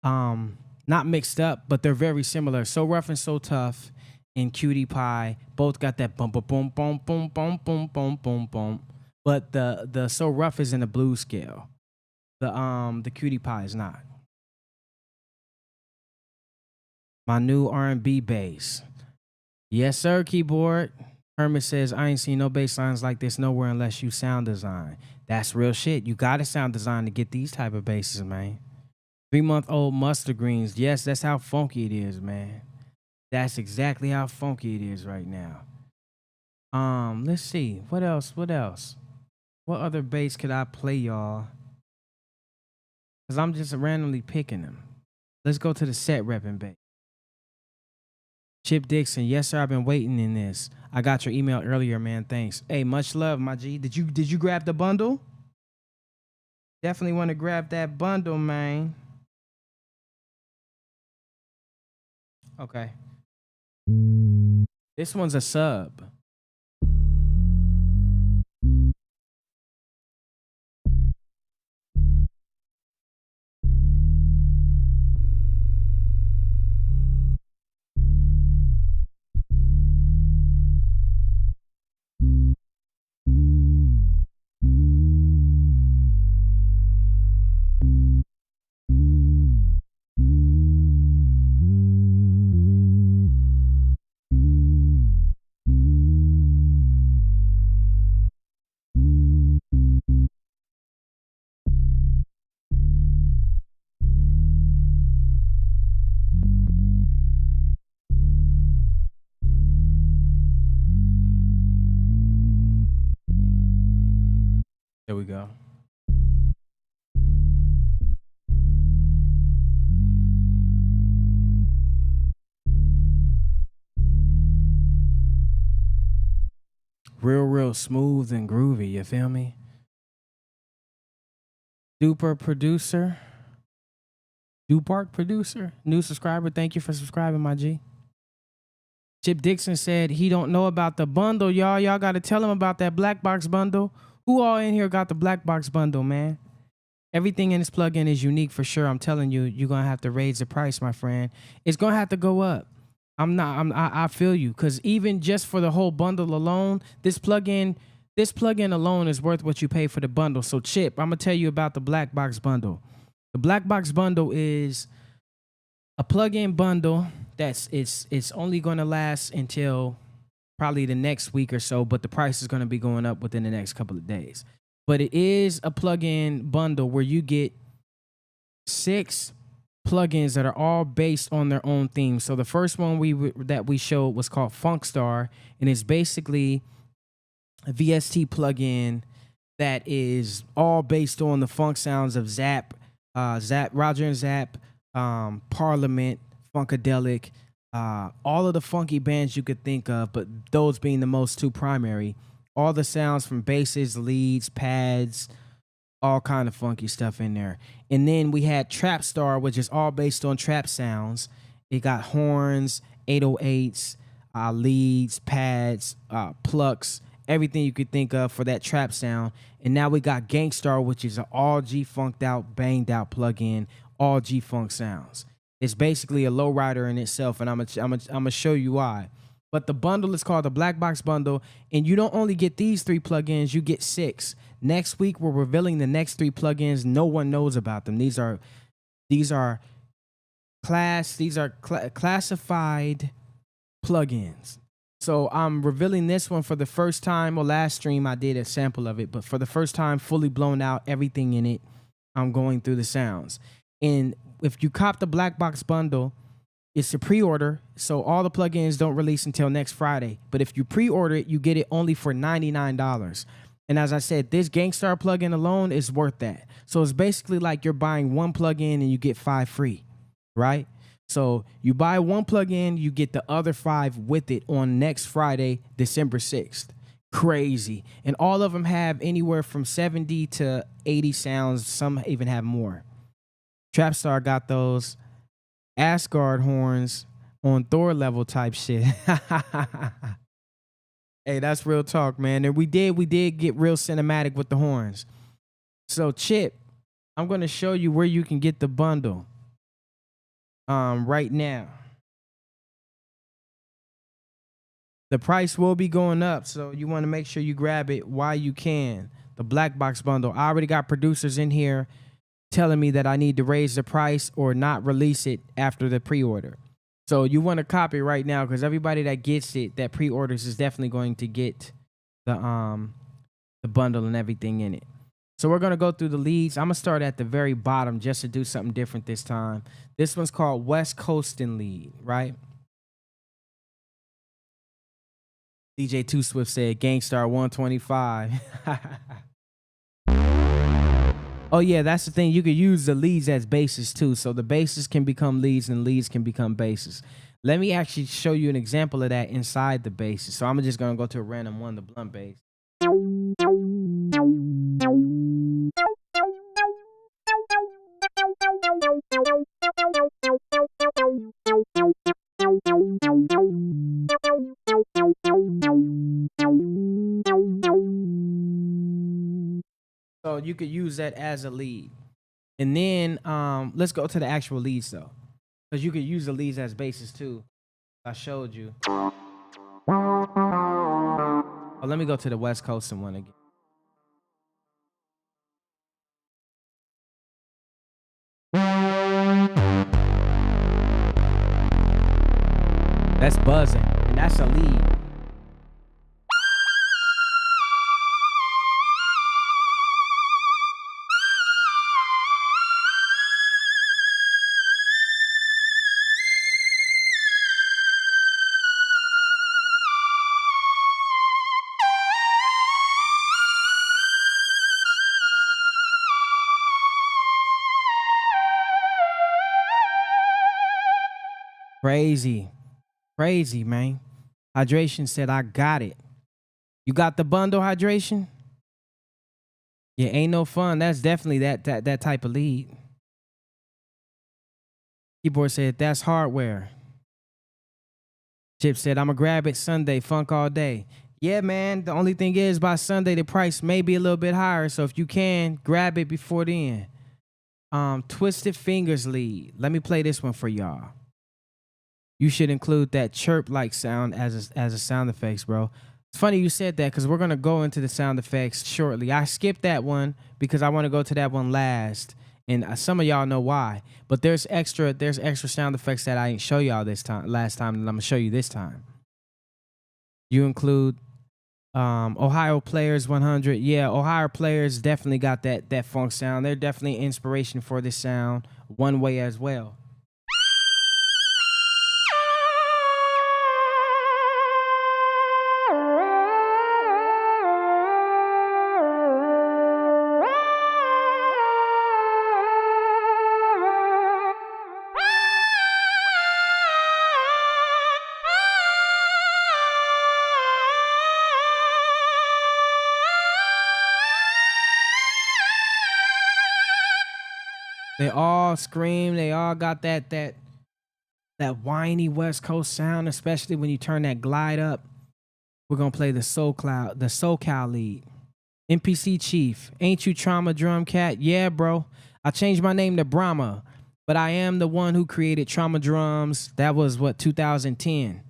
not mixed up, but they're very similar. So Rough and So Tough and Cutie Pie both got that bum bum bum bum bum bum bum bum bum bum. But the So Rough is in the blues scale. The Cutie Pie is not. My new R&B bass. Yes, sir, keyboard. Hermit says, I ain't seen no bass lines like this nowhere unless you sound design. That's real shit. You got to sound design to get these type of basses, man. 3-month-old mustard greens. Yes, that's how funky it is, man. That's exactly how funky it is right now. Let's see. What else? What else? What other bass could I play, y'all? Because I'm just randomly picking them. Let's go to the set repping bass. Chip Dixon, yes sir, I've been waiting in this. I got your email earlier, man. Thanks. Hey, much love, my G. Did you grab the bundle? Definitely want to grab that bundle, man. Okay. This one's a sub. There we go. Real smooth and groovy, you feel me? Duper producer. Dupark producer. New subscriber. Thank you for subscribing, my G. Chip Dixon said he don't know about the bundle, y'all. Y'all got to tell him about that black box bundle. Who all in here got the black box bundle, man? Everything in this plugin is unique for sure. I'm telling you, you're gonna have to raise the price, my friend. It's gonna have to go up. I feel you, because even just for the whole bundle alone, this plugin alone is worth what you pay for the bundle. So Chip, I'm gonna tell you about the black box bundle. The black box bundle is a plugin bundle it's only gonna last until probably the next week or so, but the price is gonna be going up within the next couple of days. But it is a plugin bundle where you get 6 plugins that are all based on their own theme. So the first one that we showed was called Funk Star, and it's basically a VST plugin that is all based on the funk sounds of Roger and Zapp, Parliament, Funkadelic, all of the funky bands you could think of, but those being the most 2 primary. All the sounds from basses, leads, pads, all kind of funky stuff in there. And then we had Trap Star, which is all based on trap sounds. It got horns, 808s, leads, pads, plucks, everything you could think of for that trap sound. And now we got Gangstar, which is an all G-funked out, banged out plugin, all G-funk sounds. It's basically a lowrider in itself, and I'm gonna show you why. But the bundle is called the Black Box Bundle, and you don't only get these 3 plugins, you get 6. Next week, we're revealing the next 3 plugins. No one knows about them. These are classified plugins. So I'm revealing this one for the first time. Well, last stream I did a sample of it, but for the first time, fully blown out, everything in it. I'm going through the sounds. And if you cop the Black Box Bundle, it's a pre-order, so all the plugins don't release until next Friday. But if you pre-order it, you get it only for $99. And as I said, this Gangstar plugin alone is worth that. So it's basically like you're buying 1 plugin and you get 5 free, right? So you buy 1 plugin, you get the other 5 with it on next Friday, December 6th. Crazy. And all of them have anywhere from 70 to 80 sounds. Some even have more. Trapstar got those Asgard horns on Thor level type shit. Hey, that's real talk, man. And we did get real cinematic with the horns. So Chip, I'm gonna show you where you can get the bundle. Right now. The price will be going up, so you want to make sure you grab it while you can. The Black Box Bundle. I already got producers in here telling me that I need to raise the price or not release it after the pre-order. So you want to copy right now, because everybody that gets it, that pre-orders, is definitely going to get the bundle and everything in it. So we're going to go through the leads. I'm going to start at the very bottom just to do something different this time. This one's called West Coastin' Lead, right? DJ Too Swift said Gangstar 125. Oh yeah, that's the thing. You could use the leads as bases too. So the bases can become leads and leads can become bases. Let me actually show you an example of that inside the bases. So I'm just gonna go to a random one, the blunt bass. So you could use that as a lead. And then let's go to the actual leads though, because you could use the leads as bases too. I showed you. Oh, let me go to the West Coast and one again. That's buzzing, and that's a lead. Crazy, man. Hydration said, I got it. You got the bundle, Hydration? Yeah, ain't no fun. That's definitely that type of lead. Keyboard said, that's hardware. Chip said, I'm going to grab it Sunday, funk all day. Yeah, man. The only thing is, by Sunday, the price may be a little bit higher. So if you can, grab it before then. Twisted Fingers lead. Let me play this one for y'all. You should include that chirp-like sound as a sound effects, bro. It's funny you said that because we're gonna go into the sound effects shortly. I skipped that one because I want to go to that one last, and some of y'all know why. But there's extra sound effects that I didn't show y'all last time, and I'm gonna show you this time. You include Ohio Players 100. Yeah, Ohio Players definitely got that funk sound. They're definitely inspiration for this sound one way as well. They all scream. They all got that whiny West Coast sound, especially when you turn that glide up. We're gonna play the SoCal lead. NPC Chief, ain't you Trauma Drum Cat? Yeah, bro. I changed my name to Brahma, but I am the one who created Trauma Drums. That was 2010.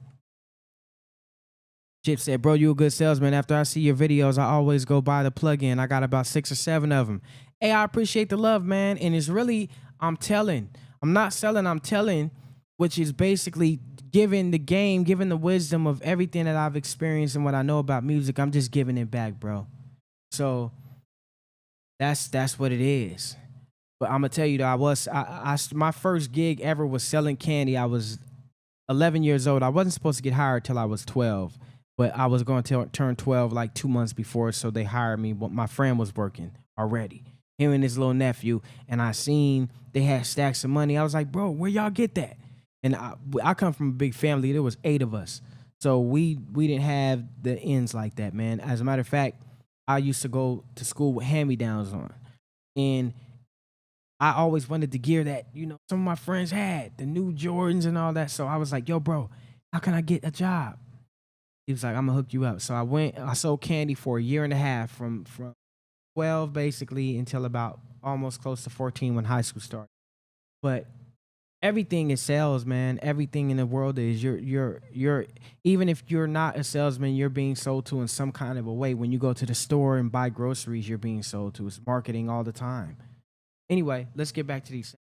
Chip said, bro, you a good salesman. After I see your videos, I always go buy the plugin. I got about 6 or 7 of them. Hey, I appreciate the love, man. And it's really, I'm telling. I'm not selling, I'm telling, which is basically giving the game, giving the wisdom of everything that I've experienced and what I know about music. I'm just giving it back, bro. So that's what it is. But I'm gonna tell you though, my first gig ever was selling candy. I was 11 years old. I wasn't supposed to get hired till I was 12. But I was going to turn 12 like 2 months before, so they hired me. But my friend was working already, him and his little nephew, and I seen they had stacks of money. I was like, bro, where y'all get that? And I come from a big family. There was 8 of us, so we didn't have the ends like that, man. As a matter of fact, I used to go to school with hand-me-downs on, and I always wanted the gear that some of my friends had, the new Jordans and all that. So I was like, yo, bro, how can I get a job? He was like, I'm gonna hook you up. So I sold candy for a year and a half from 12 basically until about almost close to 14 when high school started. But everything is sales, man. Everything in the world is you're even if you're not a salesman, you're being sold to in some kind of a way. When you go to the store and buy groceries, you're being sold to. It's marketing all the time. Anyway, let's get back to these.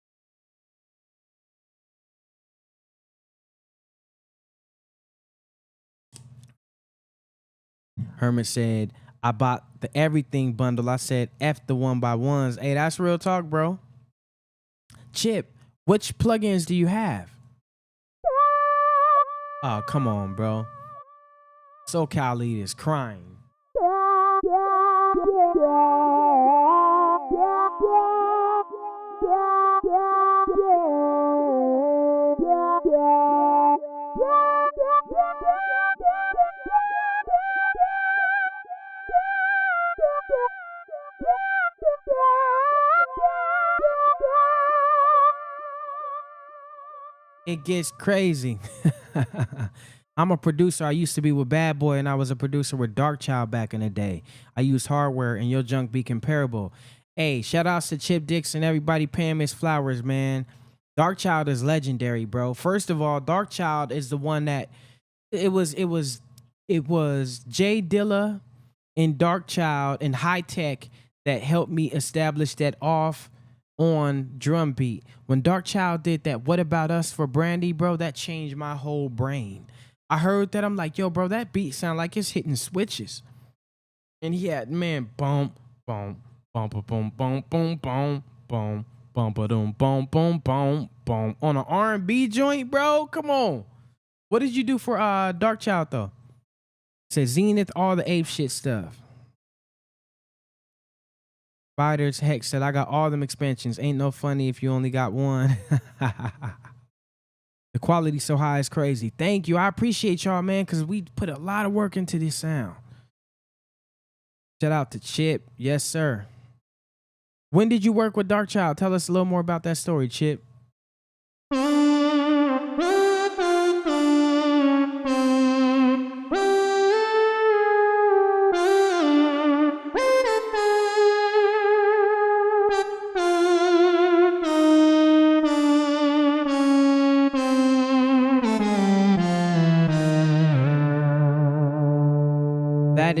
Herman said, I bought the everything bundle. I said, F the 1x1s. Hey, that's real talk, bro. Chip, which plugins do you have? Oh, come on, bro. SoCal lead is crying. It gets crazy. I'm a producer. I used to be with Bad Boy, and I was a producer with Dark Child back in the day. I used hardware, and your junk be comparable. Hey, shout outs to Chip Dixon, everybody paying his flowers, man. Dark Child is legendary, bro. First of all, Dark Child is the one that it was Jay Dilla and Dark Child and High Tech that helped me establish that off on drum beat. When Dark Child did that What About Us for Brandy, bro, that changed my whole brain. I heard that, I'm like, yo, bro, that beat sound like it's hitting switches. And he had, man, boom, boom, boom, boom, boom, boom, boom, boom, boom, boom, boom, boom, boom, boom, boom. On an R&B joint, bro, come on. What did you do for Dark Child, though? It said Zenith, all the ape shit stuff. Spiders Hex said, I got all them expansions. Ain't no funny if you only got one. The quality so high is crazy. Thank you. I appreciate y'all, man, because we put a lot of work into this sound. Shout out to Chip. Yes, sir. When did you work with Dark Child? Tell us a little more about that story, Chip.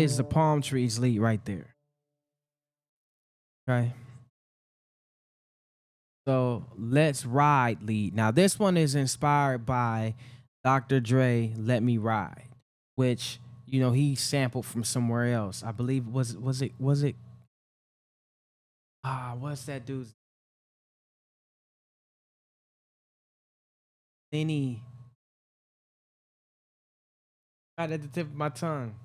is the Palm Trees lead right there. Okay. So Let's Ride lead. Now this one is inspired by Dr. Dre Let Me Ride, which he sampled from somewhere else. I believe was it what's that dude's Lenny, right at the tip of my tongue.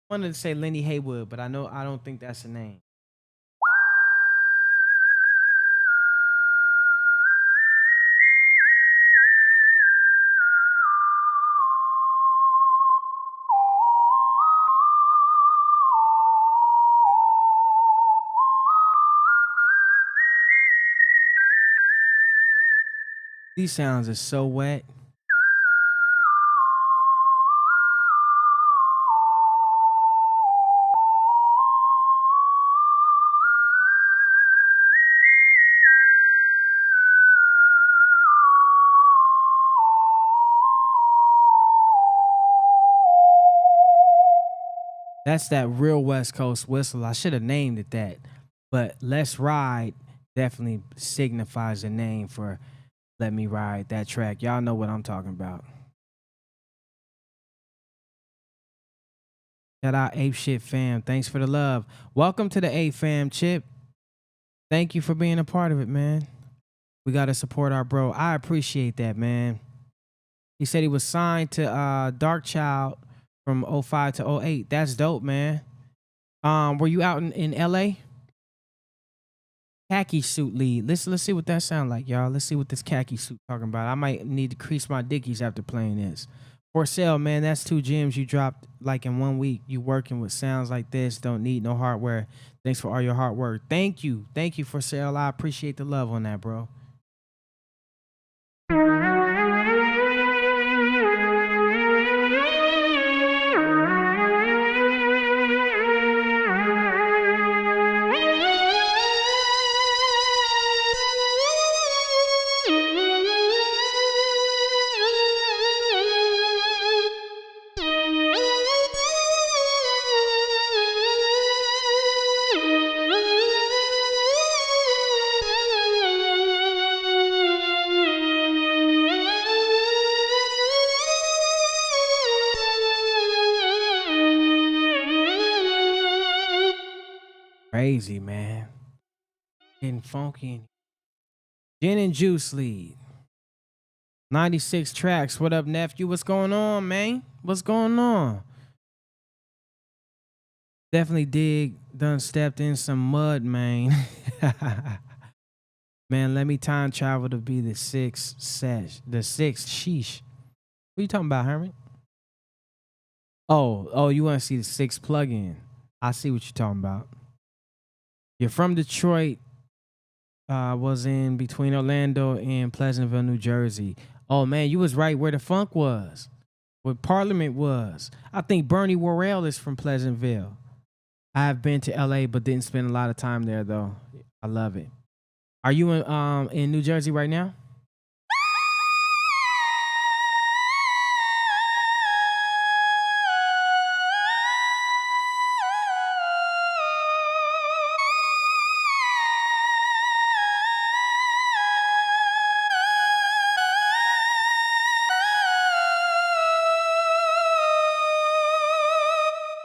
I wanted to say Lenny Haywood, but I don't think that's the name. These sounds are so wet. That's that real West Coast whistle. I should have named it that. But Let's Ride definitely signifies the name for Let Me Ride, that track. Y'all know what I'm talking about. Shout out Ape Shit Fam. Thanks for the love. Welcome to the Ape Fam, Chip. Thank you for being a part of it, man. We got to support our bro. I appreciate that, man. He said he was signed to Dark Child from 05 to 08. That's dope, man. Were you out in LA? Khaki suit lead. Let's see what that sound like, y'all. Let's see what this khaki suit talking about. I might need to crease my dickies after playing this. For sale, man. That's 2 gems you dropped like in 1 week. You working with sounds like this. Don't need no hardware. Thanks for all your hard work. Thank you. Thank you, For Sale. I appreciate the love on that, bro. Crazy, man. Getting funky. Gin and Juice lead. 96 tracks. What up, nephew? What's going on, man? What's going on? Definitely done stepped in some mud, man. Man, let me time travel to be the sixth sheesh. What are you talking about, Hermit? Oh, you want to see the 6th plug-in. I see what you're talking about. You're from Detroit. Was in between Orlando and Pleasantville, New Jersey. Oh man, you was right where the funk was, where Parliament was. I think Bernie Worrell is from Pleasantville. I have been to LA, but didn't spend a lot of time there though. I love it. Are you in New Jersey right now?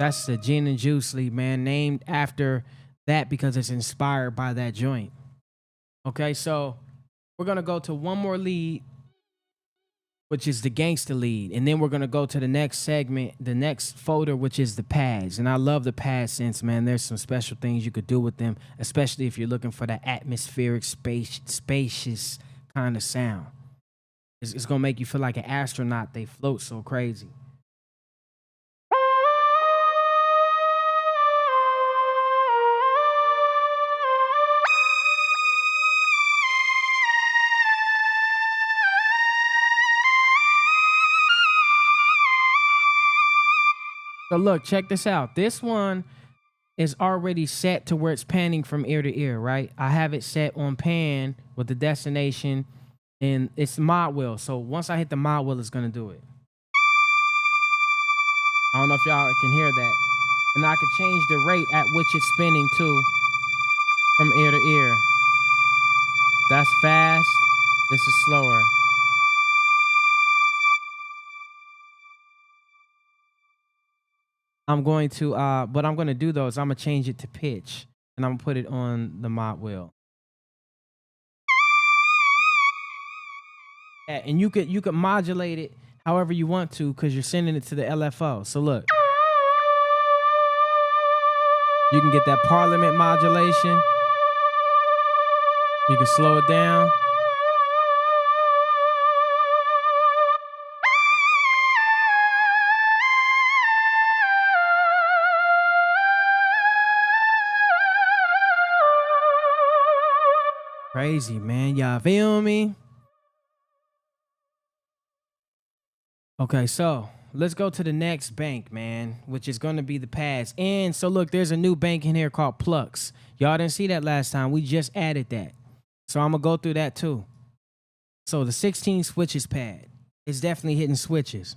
That's the Gin and Juice lead, man, named after that because it's inspired by that joint. Okay, so we're going to go to one more lead, which is the gangster lead. And then we're going to go to the next segment, the next folder, which is the pads. And I love the pad synths, man. There's some special things you could do with them, especially if you're looking for that atmospheric, spacious kind of sound. It's going to make you feel like an astronaut. They float so crazy. So look, check this out. This one is already set to where it's panning from ear to ear, right? I have it set on pan with the destination, and it's mod wheel. So once I hit the mod wheel, it's gonna do it. I don't know if y'all can hear that. And I can change the rate at which it's spinning too, from ear to ear. That's fast. This is slower. I'm going to, what I'm going to do though is I'm going to change it to pitch, and I'm going to put it on the mod wheel. Yeah, and you could modulate it however you want to, because you're sending it to the LFO. So look, you can get that Parliament modulation. You can slow it down. Crazy, man. Y'all feel me? Okay, so let's go to the next bank, man, which is going to be the pads. And so look, there's a new bank in here called Plucks. Y'all didn't see that last time. We just added that. So I'm going to go through that too. So the 16 switches pad is definitely hitting switches.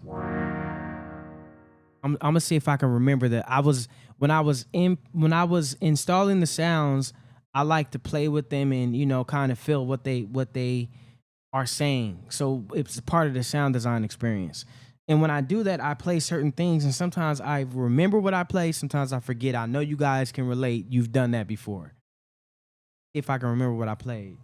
I'm going to see if I can remember that. When I was installing the sounds, I like to play with them and, you know, kind of feel what they are saying. So it's part of the sound design experience. And when I do that, I play certain things, and sometimes I remember what I play, sometimes I forget. I know you guys can relate. You've done that before. If I can remember what I played.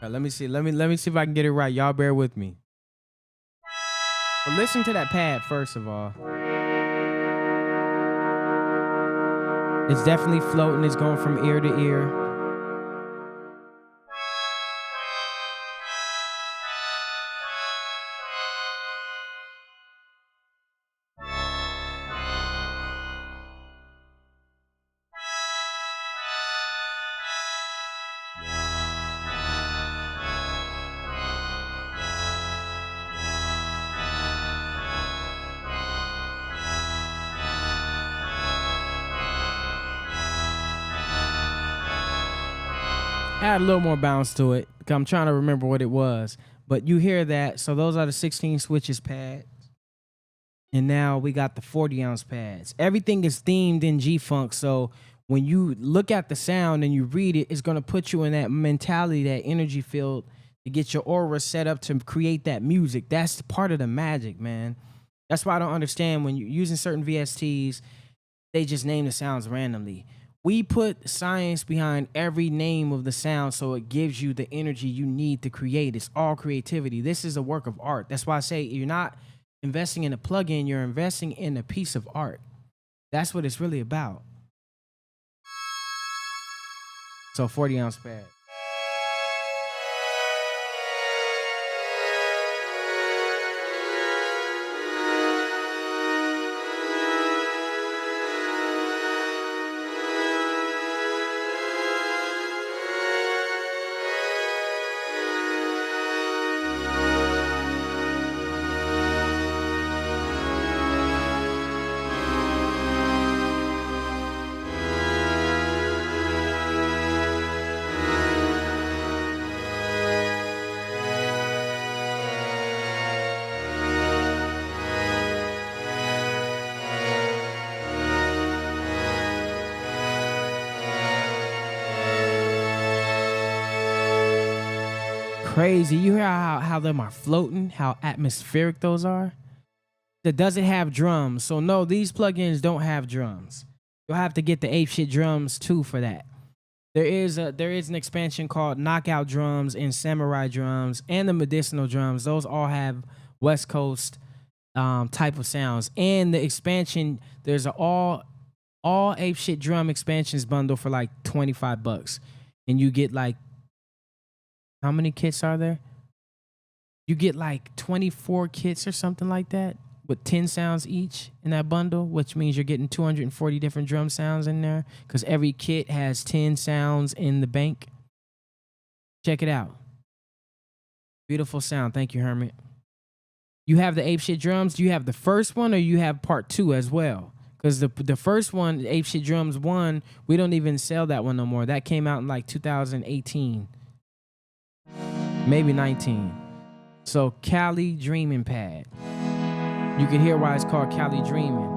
Let me see. Let me see if I can get it right. Y'all bear with me. Well, listen to that pad first of all. It's definitely floating. It's going from ear to ear. Add a little more bounce to it. I'm trying to remember what it was. But you hear that. So those are the 16 switches pads. And now we got the 40-ounce pads. Everything is themed in G-Funk. So when you look at the sound and you read it, it's going to put you in that mentality, that energy field to get your aura set up to create that music. That's part of the magic, man. That's why I don't understand when you're using certain VSTs, they just name the sounds randomly. We put science behind every name of the sound so it gives you the energy you need to create. It's all creativity. This is a work of art. That's why I say you're not investing in a plugin, you're investing in a piece of art. That's what it's really about. So 40-ounce pad. Crazy. You hear how them are floating, how atmospheric those are? That doesn't have drums. So no, these plugins don't have drums. You'll have to get the ape shit drums too for that. There is an expansion called Knockout Drums and Samurai Drums and the Medicinal Drums. Those all have West Coast type of sounds. And the expansion, there's an all ape shit drum expansions bundle for like $25. And you get like, how many kits are there? You get like 24 kits or something like that. with 10 sounds each in that bundle, which means you're getting 240 different drum sounds in there because every kit has 10 sounds in the bank. Check it out. Beautiful sound. Thank you, Hermit. You have the Ape Shit drums. Do you have the first one or you have part 2 as well? Because the first one, Ape Shit Drums 1, we don't even sell that one no more. That came out in like 2018. Maybe 19. So Cali Dreaming Pad. You can hear why it's called Cali Dreaming.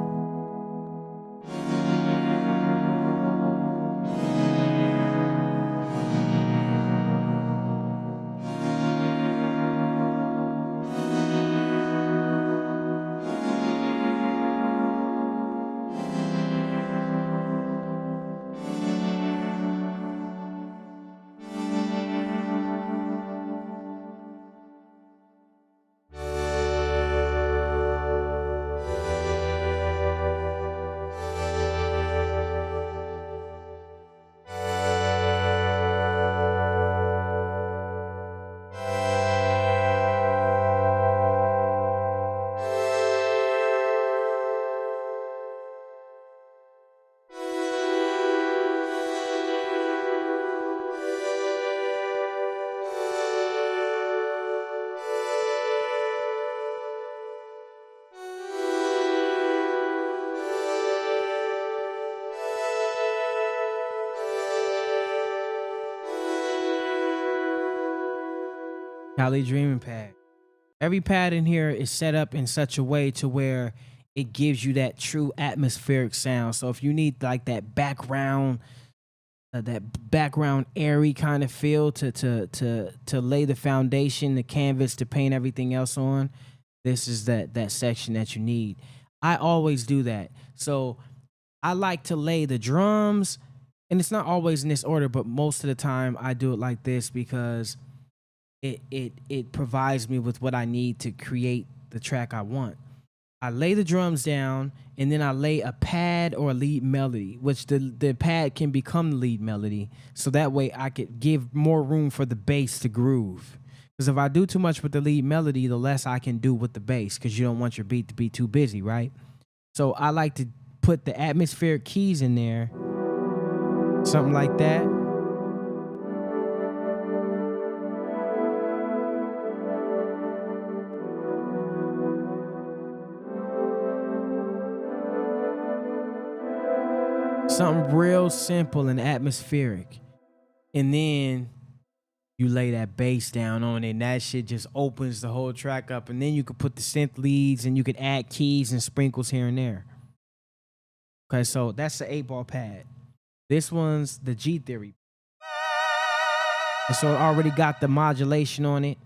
Cali Dreaming Pad. Every pad in here is set up in such a way to where it gives you that true atmospheric sound. So if you need like that background airy kind of feel to lay the foundation, the canvas to paint everything else on, this is that section that you need. I always do that. So I like to lay the drums, and it's not always in this order, but most of the time I do it like this because it provides me with what I need to create the track I want. I lay the drums down, and then I lay a pad or a lead melody, which the pad can become the lead melody. So that way I could give more room for the bass to groove. Because if I do too much with the lead melody, the less I can do with the bass, because you don't want your beat to be too busy, right? So I like to put the atmospheric keys in there, something like that. Something real simple and atmospheric. And then you lay that bass down on it, and that shit just opens the whole track up. And then you could put the synth leads, and you could add keys and sprinkles here and there. Okay, so that's the 8-ball pad. This one's the G Theory. And so it already got the modulation on it.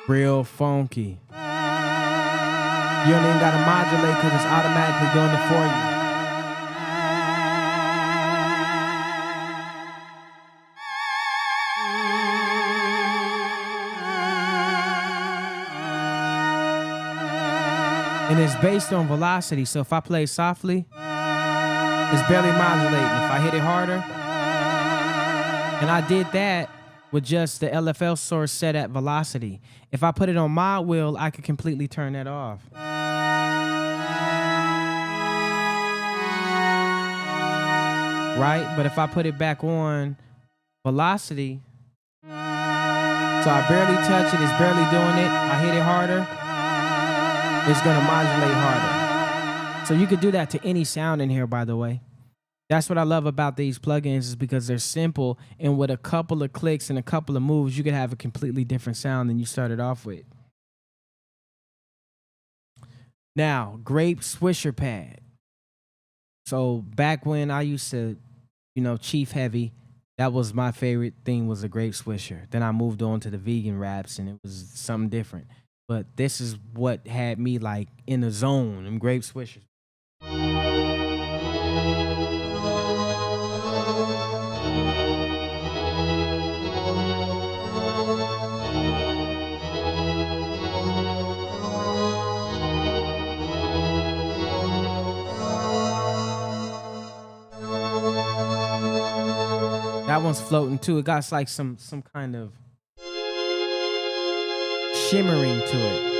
Real funky. You don't even gotta modulate because it's automatically doing it for you. And it's based on velocity. So if I play softly, it's barely modulating. If I hit it harder, and I did that with just the LFL source set at velocity. If I put it on my wheel, I could completely turn that off. Right? But if I put it back on velocity, so I barely touch it, it's barely doing it, I hit it harder, it's gonna modulate harder. So you could do that to any sound in here, by the way. That's what I love about these plugins, is because they're simple, and with a couple of clicks and a couple of moves, you could have a completely different sound than you started off with. Now, Grape Swisher Pad. So back when I used to, chief heavy, that was my favorite thing, was a Grape Swisher. Then I moved on to the vegan wraps, and it was something different. But this is what had me like in the zone, them Grape Swishers. That one's floating too. It got like some kind of shimmering to it.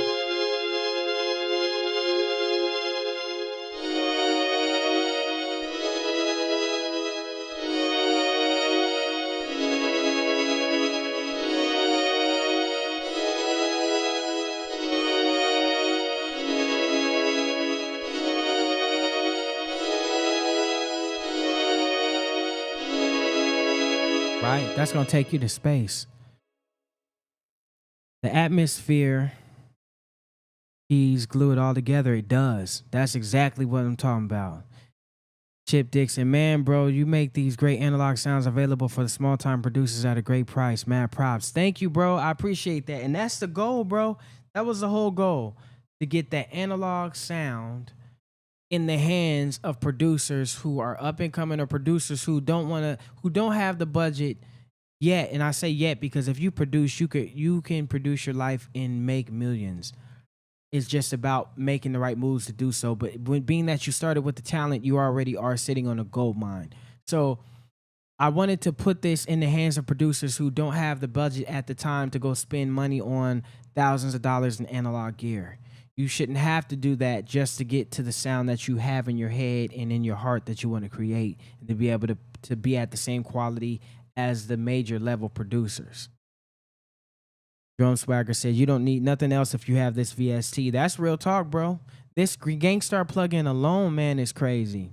Right? That's going to take you to space. The atmosphere, keys glue it all together. It does. That's exactly what I'm talking about. Chip Dixon, man, bro, you make these great analog sounds available for the small time producers at a great price. Mad props. Thank you, bro. I appreciate that. And that's the goal, bro. That was the whole goal, to get that analog sound in the hands of producers who are up and coming, or producers who don't have the budget yet. And I say yet because if you produce, you can produce your life and make millions. It's just about making the right moves to do so. But being that you started with the talent, you already are sitting on a gold mine. So I wanted to put this in the hands of producers who don't have the budget at the time to go spend money on thousands of dollars in analog gear. You shouldn't have to do that just to get to the sound that you have in your head and in your heart that you want to create, and to be able to be at the same quality as the major level producers. Drone Swagger said, you don't need nothing else if you have this VST. That's real talk, bro. This Gangstar plugin alone, man, is crazy.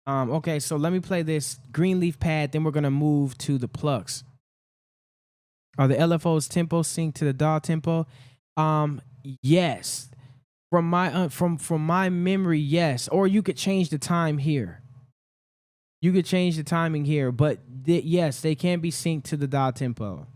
Okay, so let me play this Greenleaf pad, then we're going to move to the Plucks. Are the LFO's tempo sync to the DAW tempo? Yes. From my memory, yes. Or you could change the time here. You could change the timing here, but yes, they can be synced to the DAW tempo.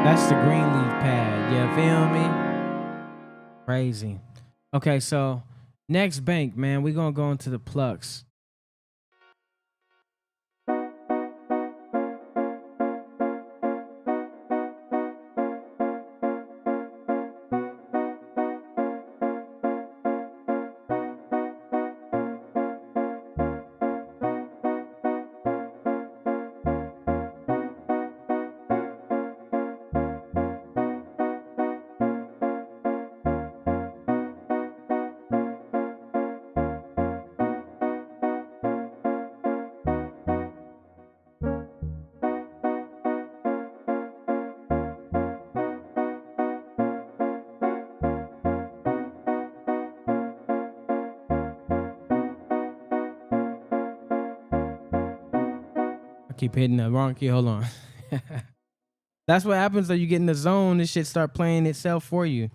That's the Greenleaf pad. You feel me? Crazy. Okay, so next bank, man, we're going to go into the Plucks. Keep hitting the wrong key. Hold on. That's what happens when you get in the zone. This shit start playing itself for you.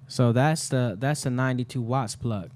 So that's the 92 watts plug.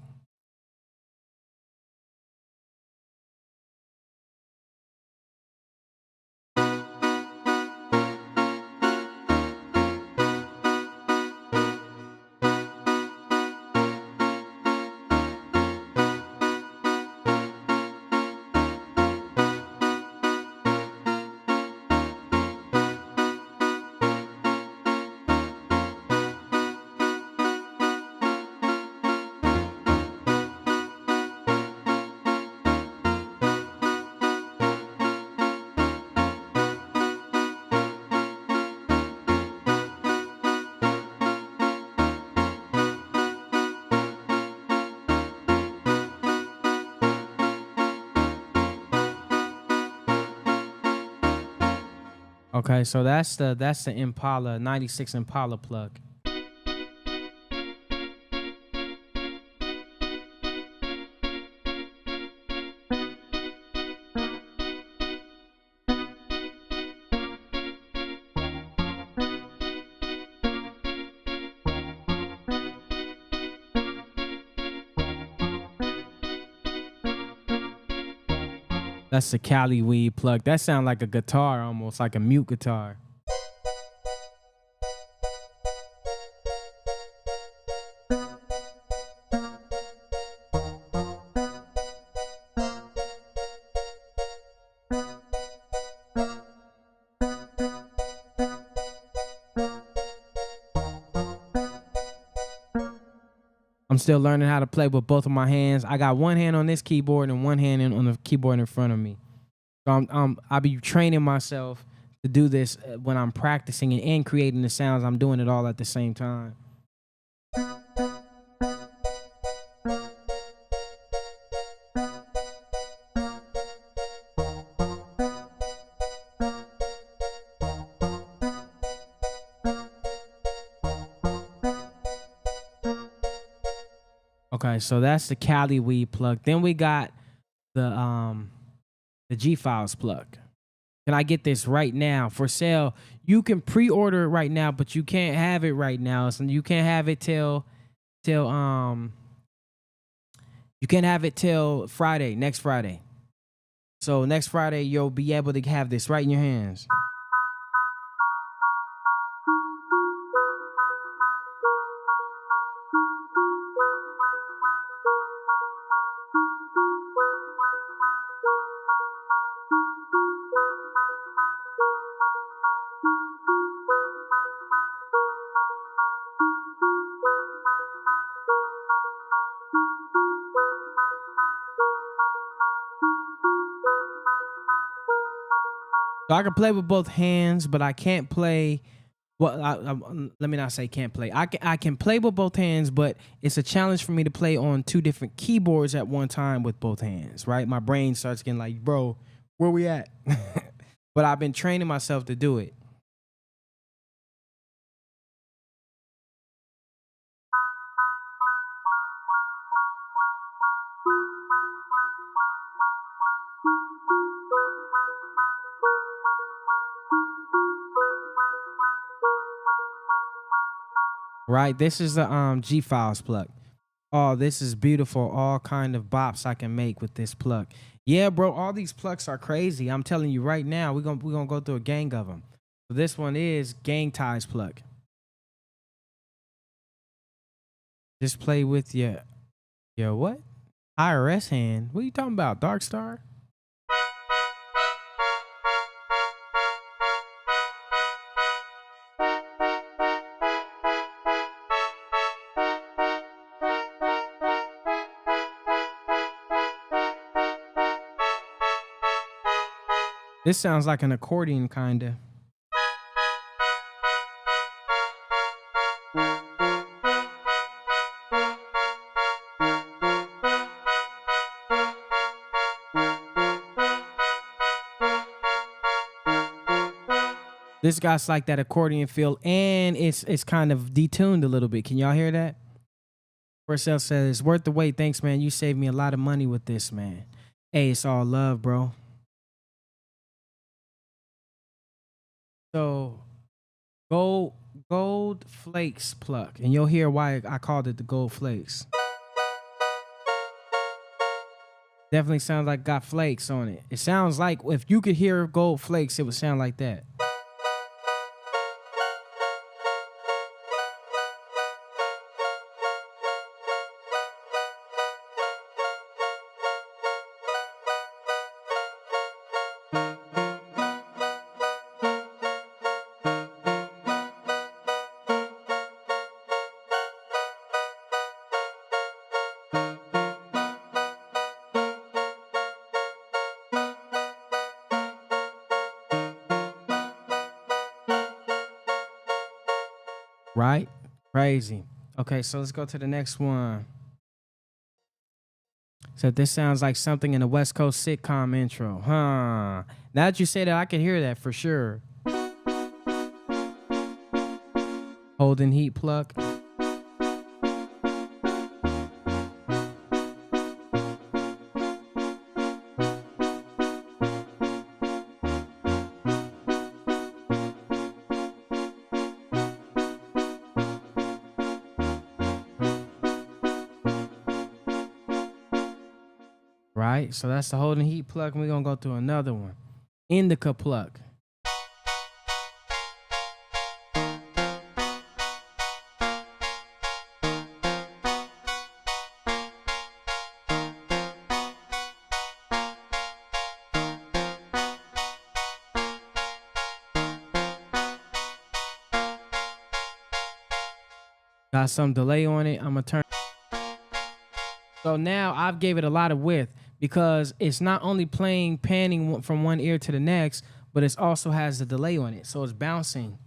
Okay, so that's the Impala 96 Impala Pluck. That's the Cali weed plug. That sounds like a guitar, almost like a mute guitar. I'm still learning how to play with both of my hands. I got one hand on this keyboard and one hand on the keyboard in front of me. So I'll be training myself to do this when I'm practicing and creating the sounds. I'm doing it all at the same time. Okay, so that's the Cali weed plug. Then we got the G Files plug. Can I get this right now for sale? You can pre-order it right now, but you can't have it right now. So you can't have it till you can't have it till Friday, next Friday. So next Friday you'll be able to have this right in your hands. So I can play with both hands, but I can't play. Well, let me not say can't play. I can play with both hands, but it's a challenge for me to play on two different keyboards at one time with both hands. Right, my brain starts getting like, bro, where we at? But I've been training myself to do it. Right, this is the G Files plug. Oh, this is beautiful. All kind of bops I can make with this plug. Yeah, bro, all these plugs are crazy. I'm telling you right now, we're gonna go through a gang of them. So this one is Gang Ties plug. Just play with your what? IRS hand. What are you talking about? Dark Star? This sounds like an accordion kinda. This guy's like that accordion feel, and it's kind of detuned a little bit. Can y'all hear that? Purcell says, it's worth the wait. Thanks, man. You saved me a lot of money with this, man. Hey, it's all love, bro. So gold flakes pluck. And you'll hear why I called it the gold flakes. Definitely sounds like got flakes on it. It sounds like if you could hear gold flakes, it would sound like that. Right? Crazy. Okay, so let's go to the next one. So this sounds like something in a West Coast sitcom intro. Huh. Now that you say that, I can hear that for sure. Holding heat pluck. Right, so that's the holding heat pluck, and we're gonna go through another one. Indica pluck. Got some delay on it. I'm gonna turn. So now I've gave it a lot of width because it's not only playing panning from one ear to the next, but it also has the delay on it. So it's bouncing.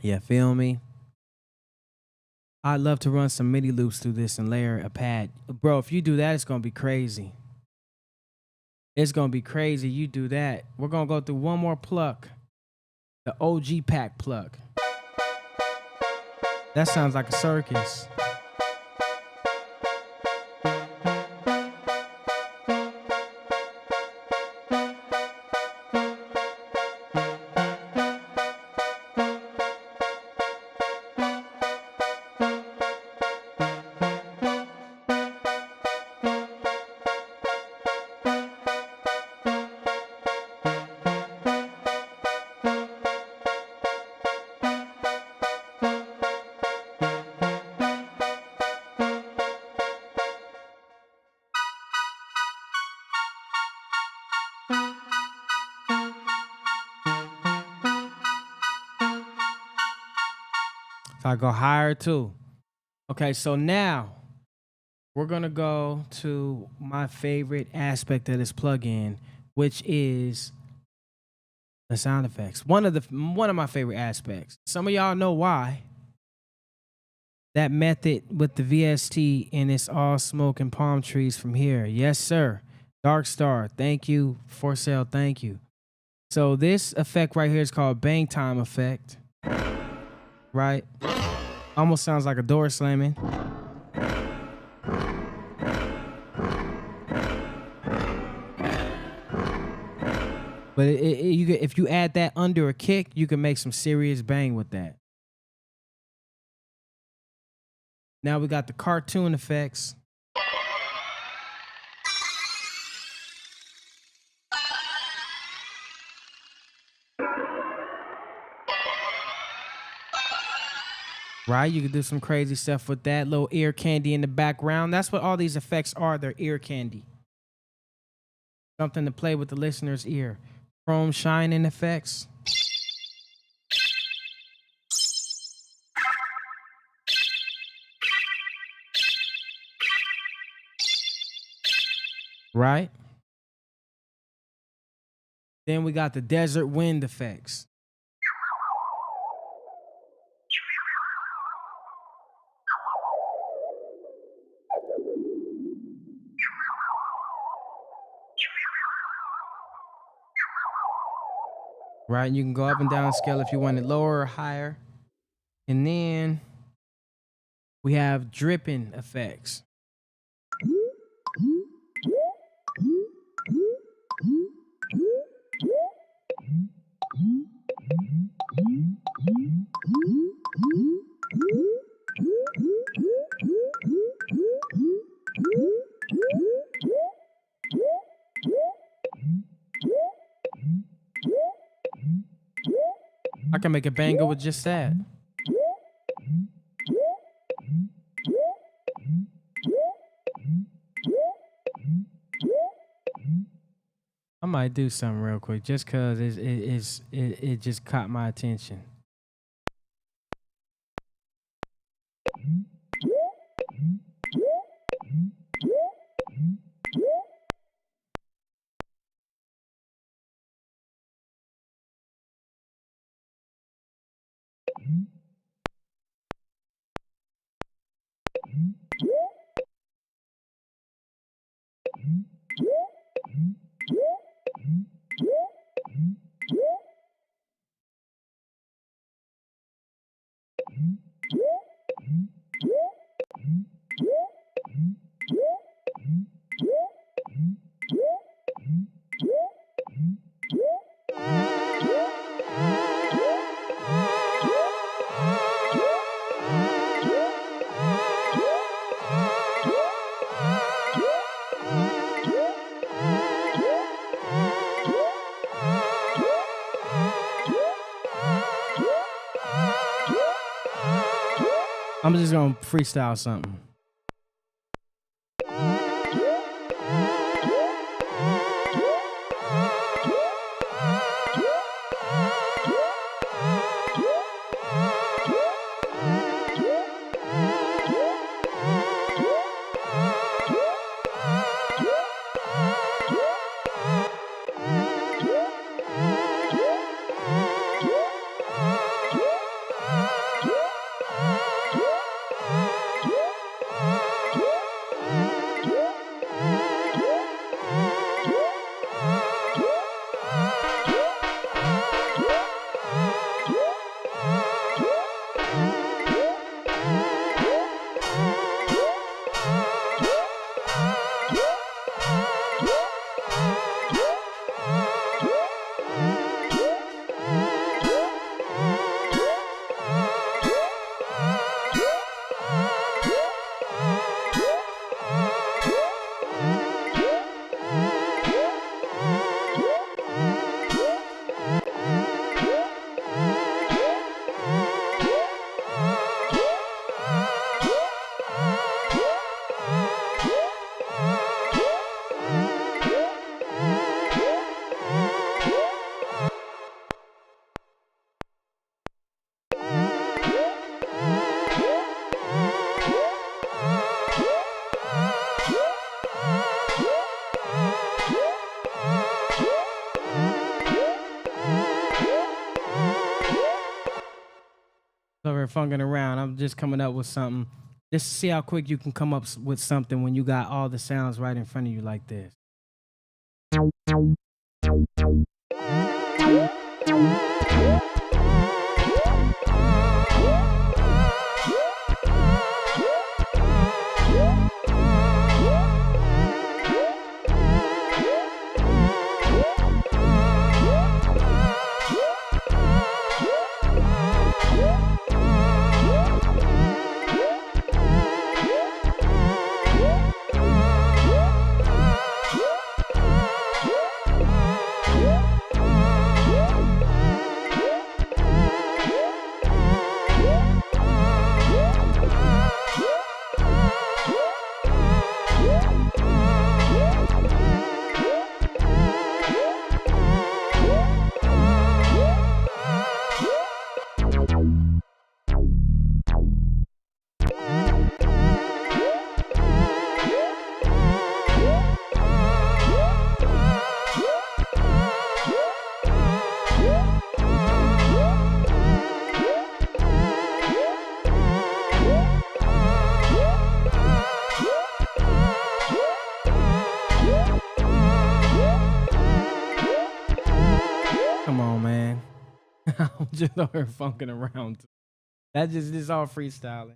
Yeah, feel me? I'd love to run some MIDI loops through this and layer a pad. Bro, if you do that, it's gonna be crazy. It's gonna be crazy. You do that. We're gonna go through one more pluck. The OG pack pluck. That sounds like a circus. So I go higher too. Okay, so now we're gonna go to my favorite aspect of this plugin, which is the sound effects. One of my favorite aspects. Some of y'all know why. That method with the VST and it's all smoke and palm trees from here. Yes, sir. Dark Star, thank you. For sale, thank you. So this effect right here is called bang time effect. Right? Almost sounds like a door slamming. But if you add that under a kick, you can make some serious bang with that. Now we got the cartoon effects. Right, you can do some crazy stuff with that. Little ear candy in the background. That's what all these effects are. They're ear candy. Something to play with the listener's ear. Chrome shining effects. Right? Then we got the desert wind effects. Right, you can go up and down the scale if you want it lower or higher. And then we have dripping effects. I can make a banger with just that. I might do something real quick just cause it just caught my attention. I'm just gonna freestyle something. Over funking around. I'm just coming up with something. Just to see how quick you can come up with something when you got all the sounds right in front of you like this. Come on, man. I'm just over here funking around. That just is all freestyling.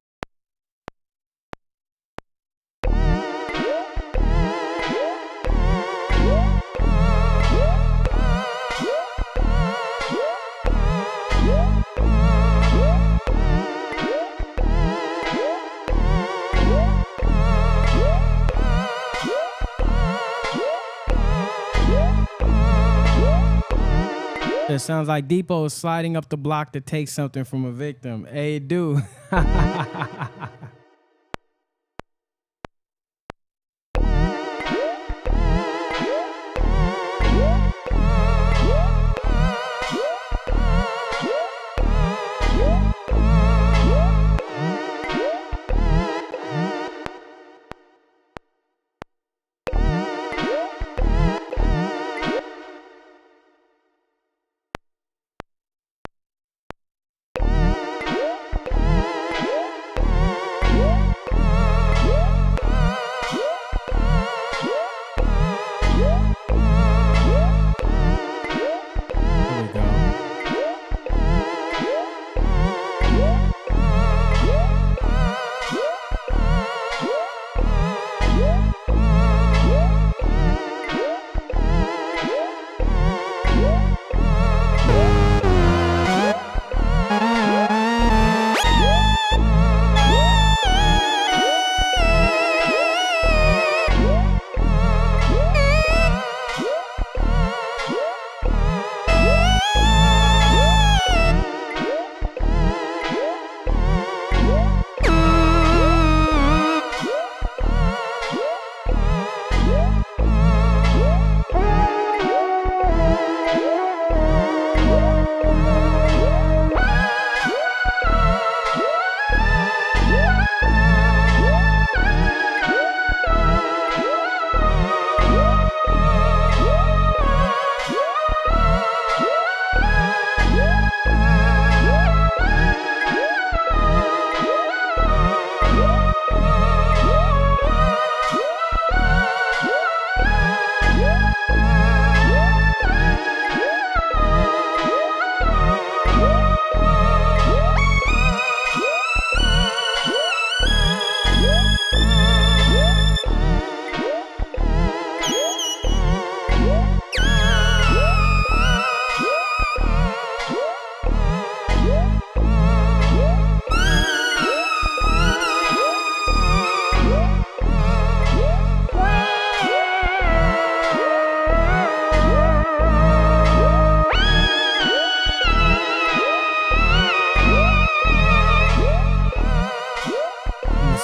It sounds like Depot is sliding up the block to take something from a victim. Hey, dude.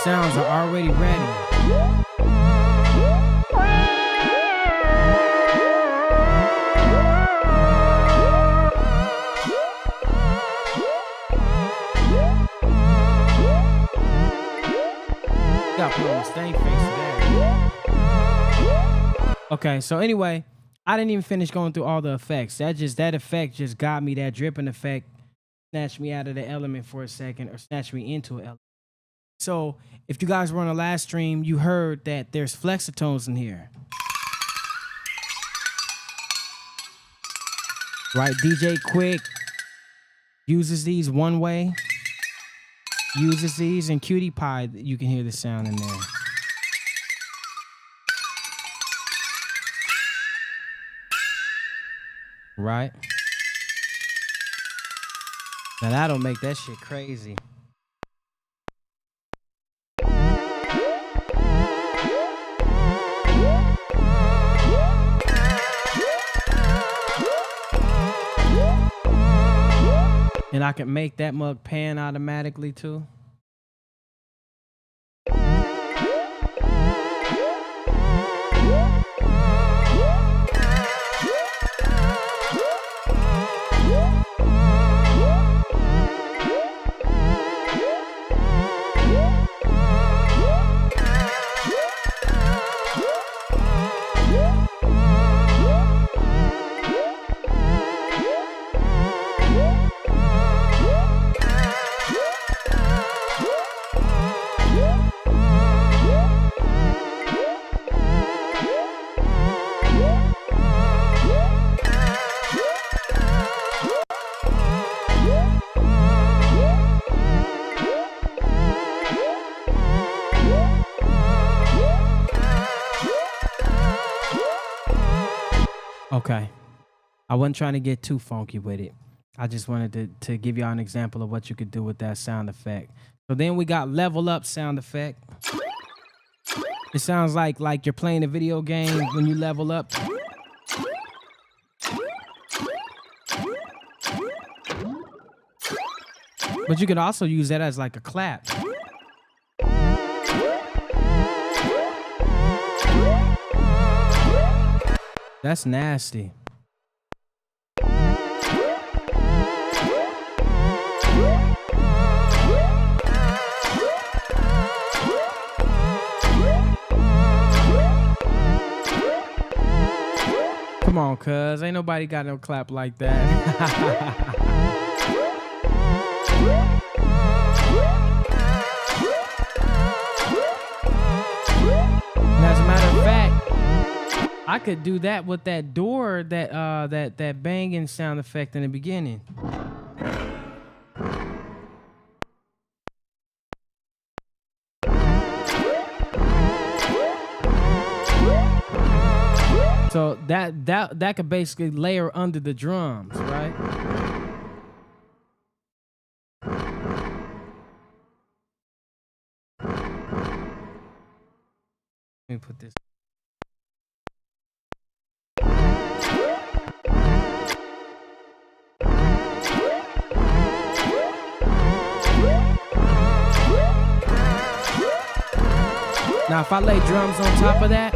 sounds are already ready. Got put on the stank face today. Okay, so anyway, I didn't even finish going through all the effects. That effect just got me. That dripping effect snatched me out of the element for a second, or snatched me into an element. So if you guys were on the last stream, you heard that there's flexitones in here. Right, DJ Quick uses these one way. Uses these, and Cutie Pie, you can hear the sound in there. Right? Now that'll make that shit crazy. And I can make that mug pan automatically too. Okay. I wasn't trying to get too funky with it. I just wanted to give y'all an example of what you could do with that sound effect. So then we got level up sound effect. It sounds like you're playing a video game when you level up. But you could also use that as like a clap. That's nasty. Come on, cuz. Ain't nobody got no clap like that. And as a matter of fact, I could do that with that door, that banging sound effect in the beginning. So that could basically layer under the drums, right? Let me put this. Now, if I lay drums on top of that,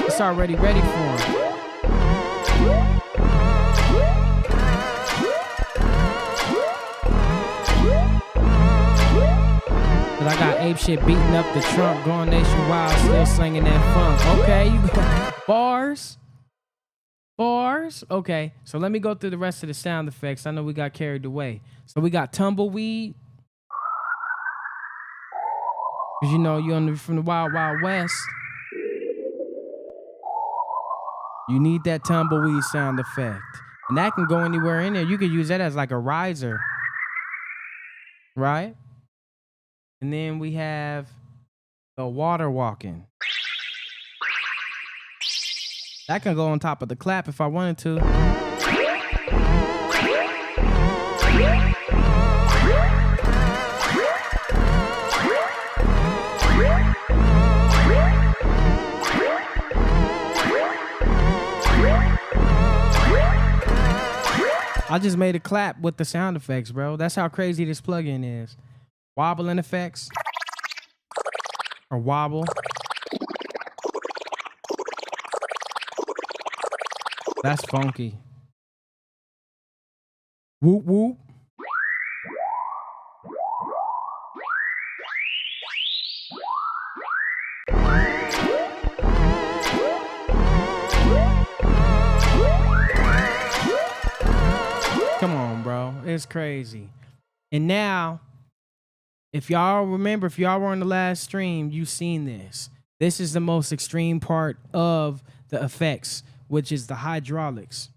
it's already ready for them. But I got ape shit beating up the trunk, going nationwide, still slinging that funk. Okay, you got bars. Bars. Okay, so let me go through the rest of the sound effects. I know we got carried away. So we got tumbleweed. Because you know you're from the Wild Wild West. You need that tumbleweed sound effect. And that can go anywhere in there. You could use that as like a riser. Right? And then we have the water walking. That can go on top of the clap if I wanted to. I just made a clap with the sound effects, bro. That's how crazy this plugin is. wobbling effects or wobble. That's funky. Whoop whoop. Come on, bro. It's crazy. And now, if y'all remember, if y'all were on the last stream, you've seen this. This is the most extreme part of the effects, which is the hydraulics.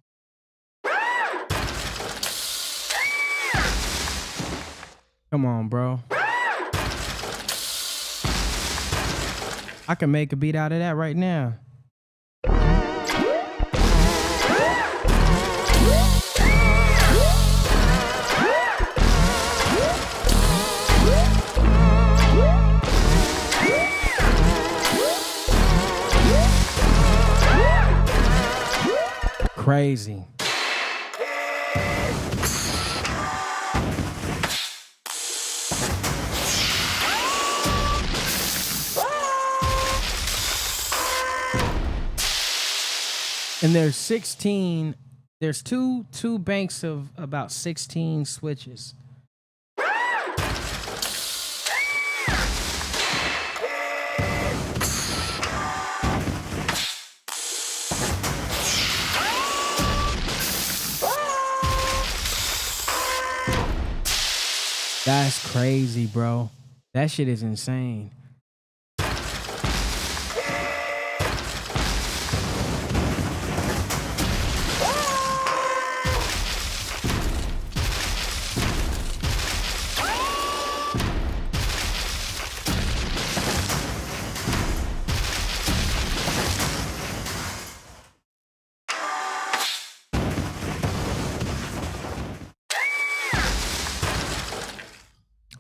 Come on, bro. I can make a beat out of that right now. Crazy. And there's 16, there's two banks of about 16 switches. That's crazy, bro. That shit is insane.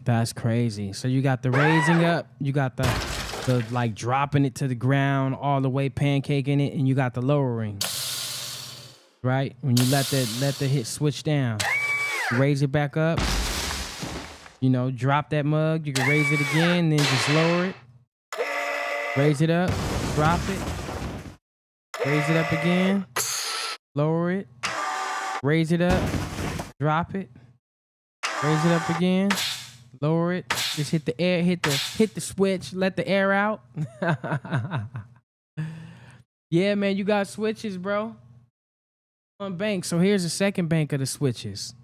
That's crazy. So you got the raising up, you got the like dropping it to the ground, all the way pancaking it, and you got the lowering. Right? When you let the hit switch down, raise it back up. You know, drop that mug, you can raise it again, then just lower it. Raise it up, drop it. Raise it up again, lower it. Raise it up, drop it. Raise it up again. Lower it. Just hit the air. Hit the switch. Let the air out. Yeah, man, you got switches, bro. On bank. So here's the second bank of the switches.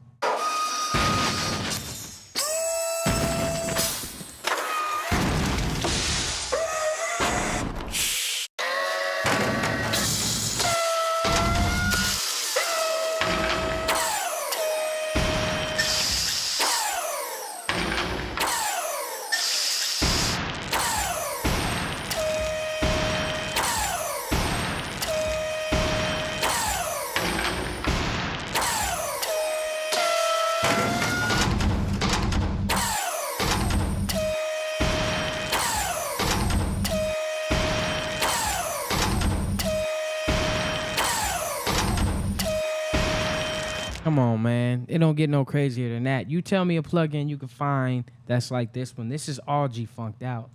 Come on, man. It don't get no crazier than that. You tell me a plugin you can find that's like this one. This is all G-funked out.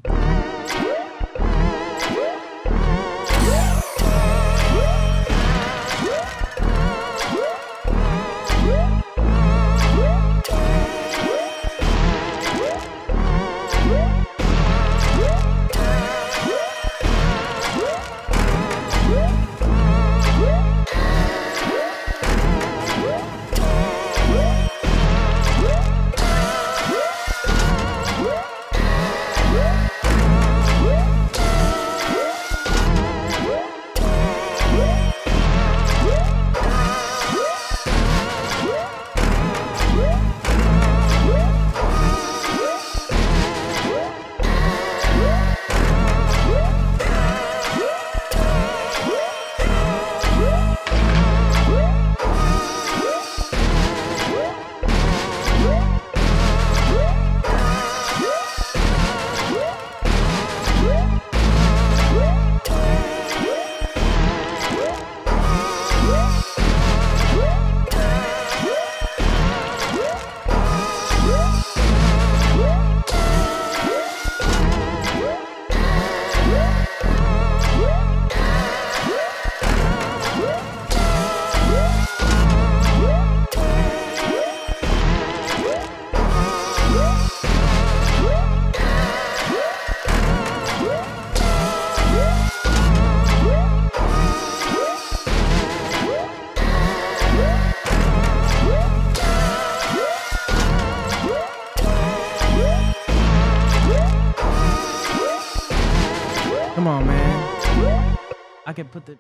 can put the...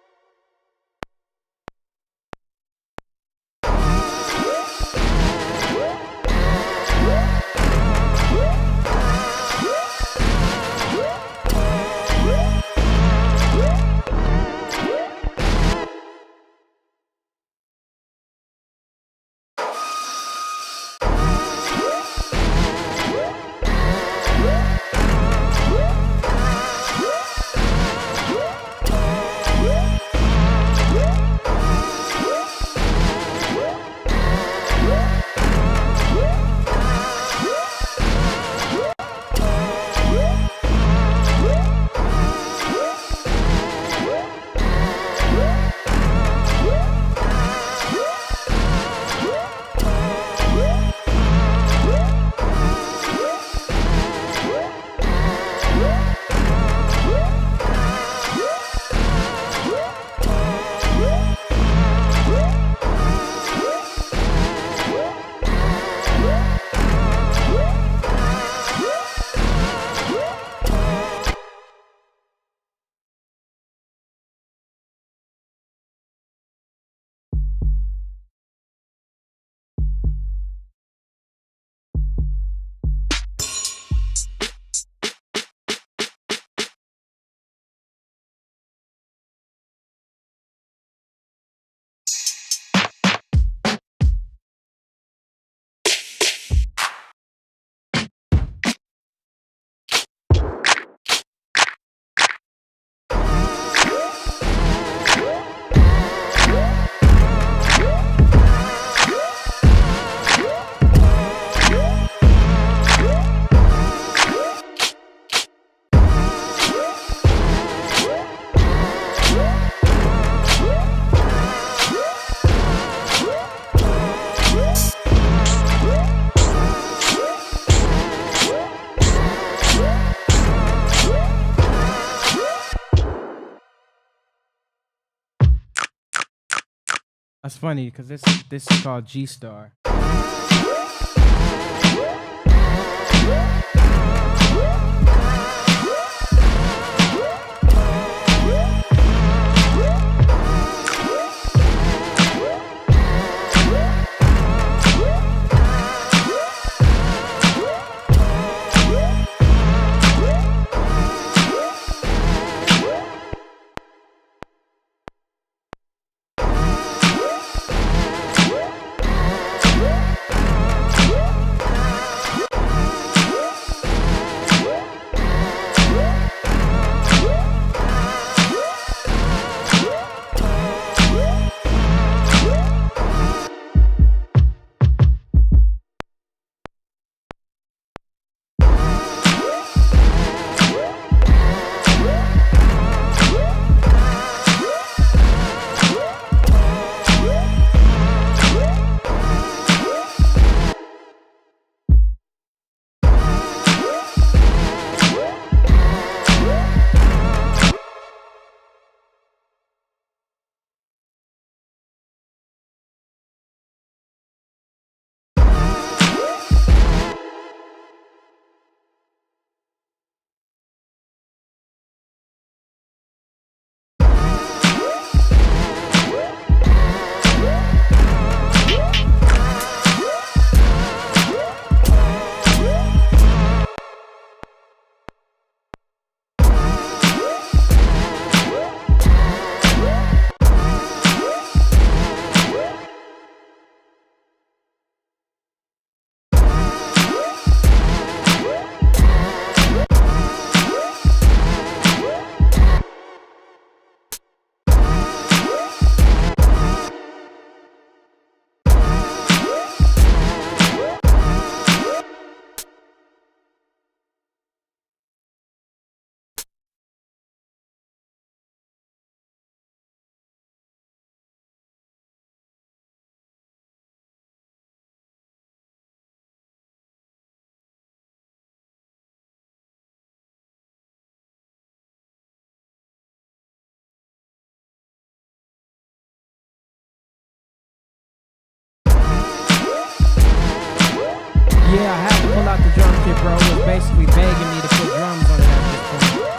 That's funny because this is called G Star. Yeah, I had to pull out the drum kit, bro. It was basically begging me to put drums on it at this point.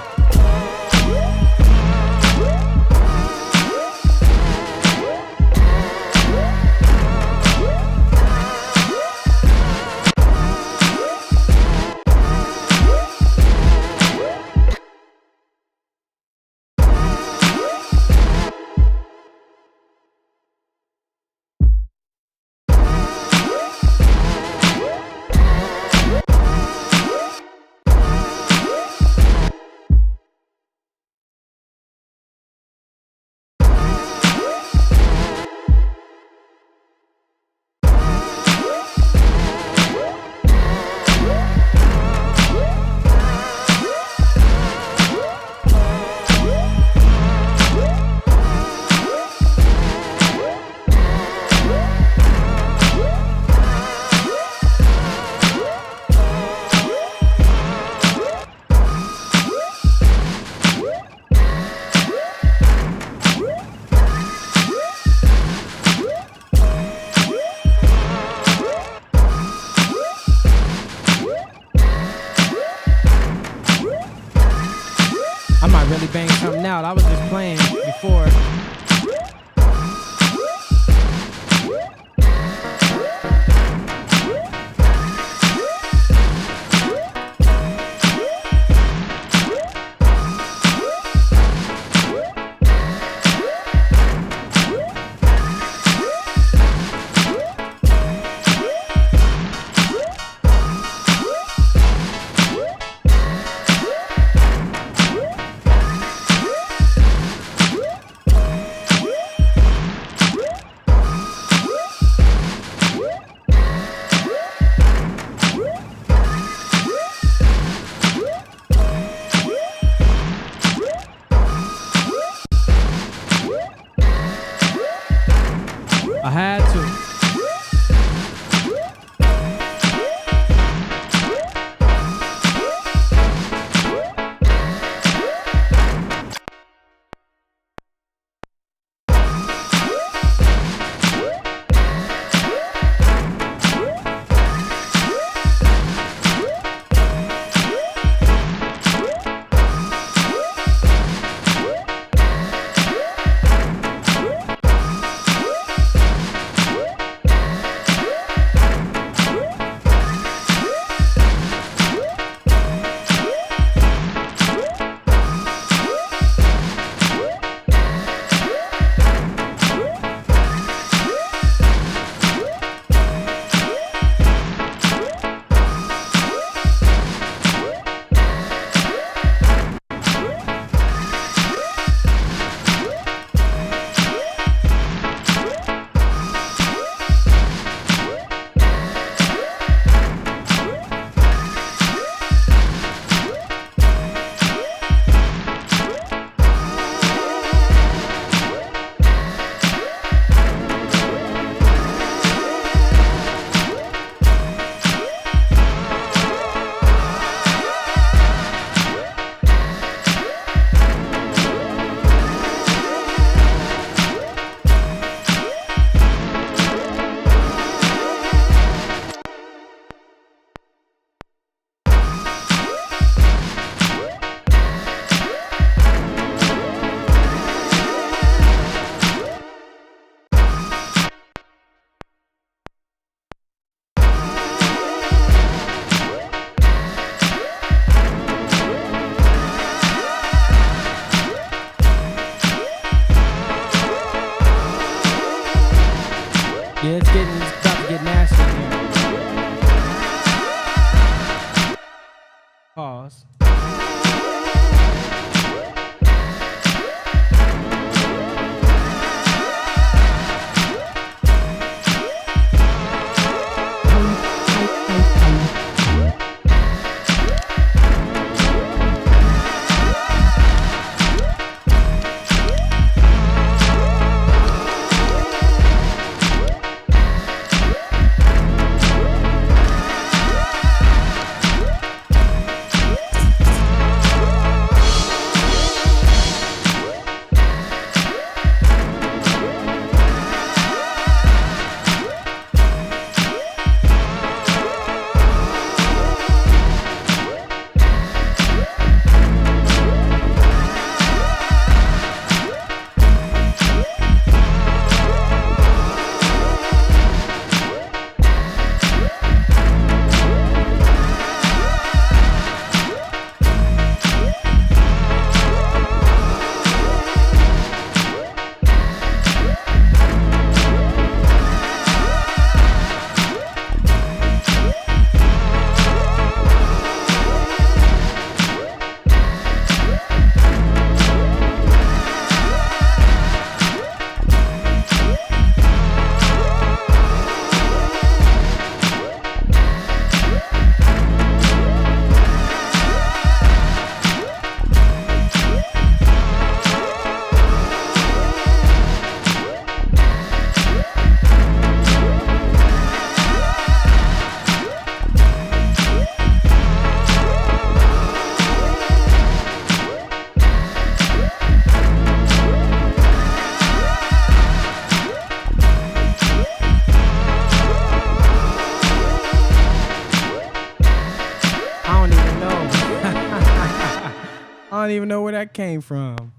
don't even know where that came from.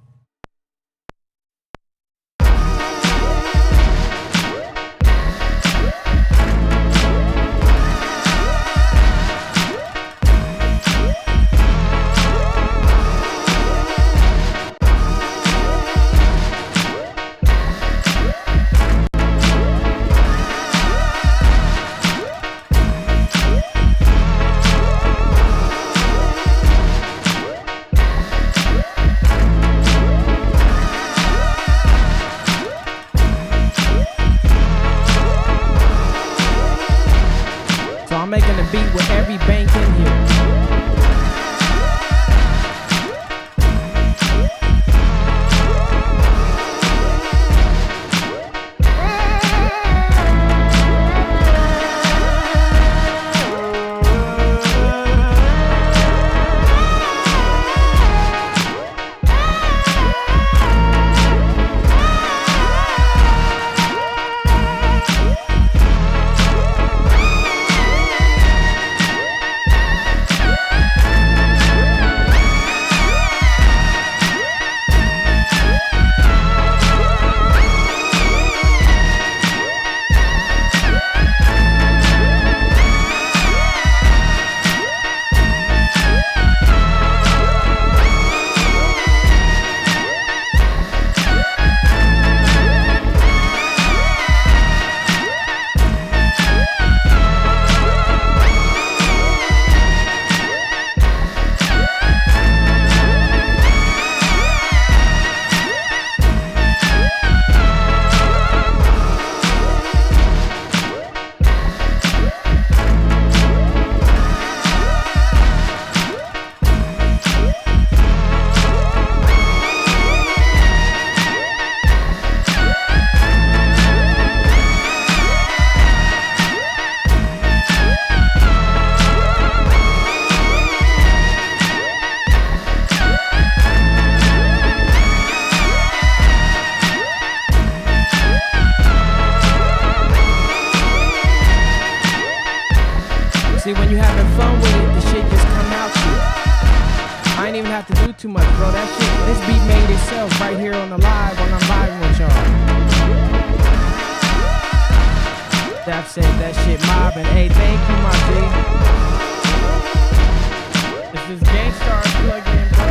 I'm making a beat with every bank in here. See, when you having fun with it, the shit just come out to you. I ain't even have to do too much, bro. That shit, this beat made itself right here on the live when I'm vibing with y'all. That said that shit mobbing. Hey, thank you, my G. This is Gangstar plug-in, bro.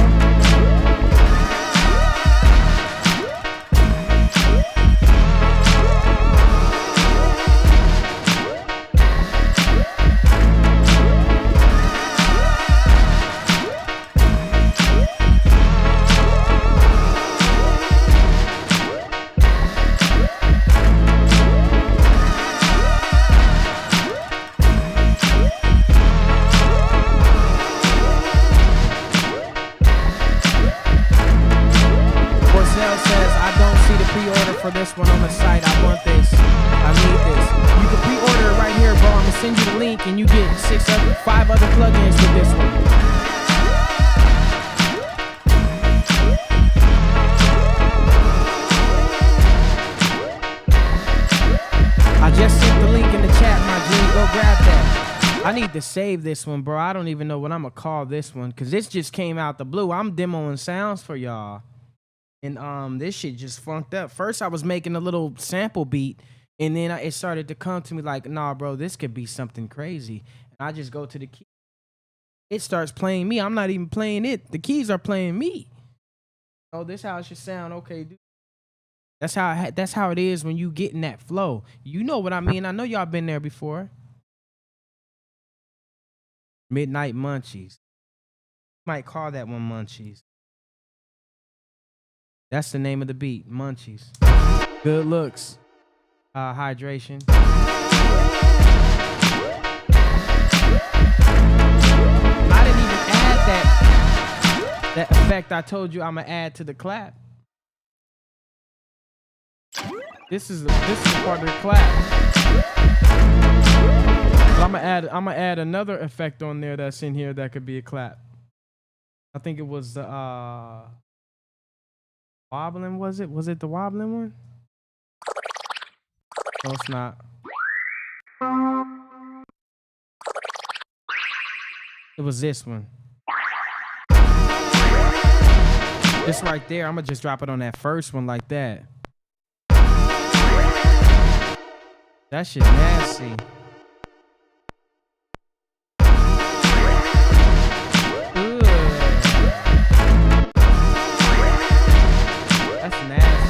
Pre-order for this one on the site. I want this. I need this. You can pre-order it right here, bro. I'm gonna send you the link and you get 5 other plugins with this one. I just sent the link in the chat, my G. Go grab that. I need to save this one, bro. I don't even know what I'm gonna call this one because this just came out the blue. I'm demoing sounds for y'all. And this shit just funked up. First, I was making a little sample beat, and then it started to come to me like, nah, bro, this could be something crazy. And I just go to the key. It starts playing me. I'm not even playing it. The keys are playing me. Oh, this how it should sound. Okay, dude. That's how it is when you get in that flow. You know what I mean. I know y'all been there before. Midnight Munchies. Might call that one Munchies. That's the name of the beat, Munchies. Good looks. Hydration. And I didn't even add that effect I told you I'm gonna add to the clap. This is part of the clap. But I'm gonna add another effect on there that's in here that could be a clap. I think it was the wobbling, was it? Was it the wobbling one? No, it's not. It was this one. This right there, I'm gonna just drop it on that first one like that. That shit nasty. That's nasty.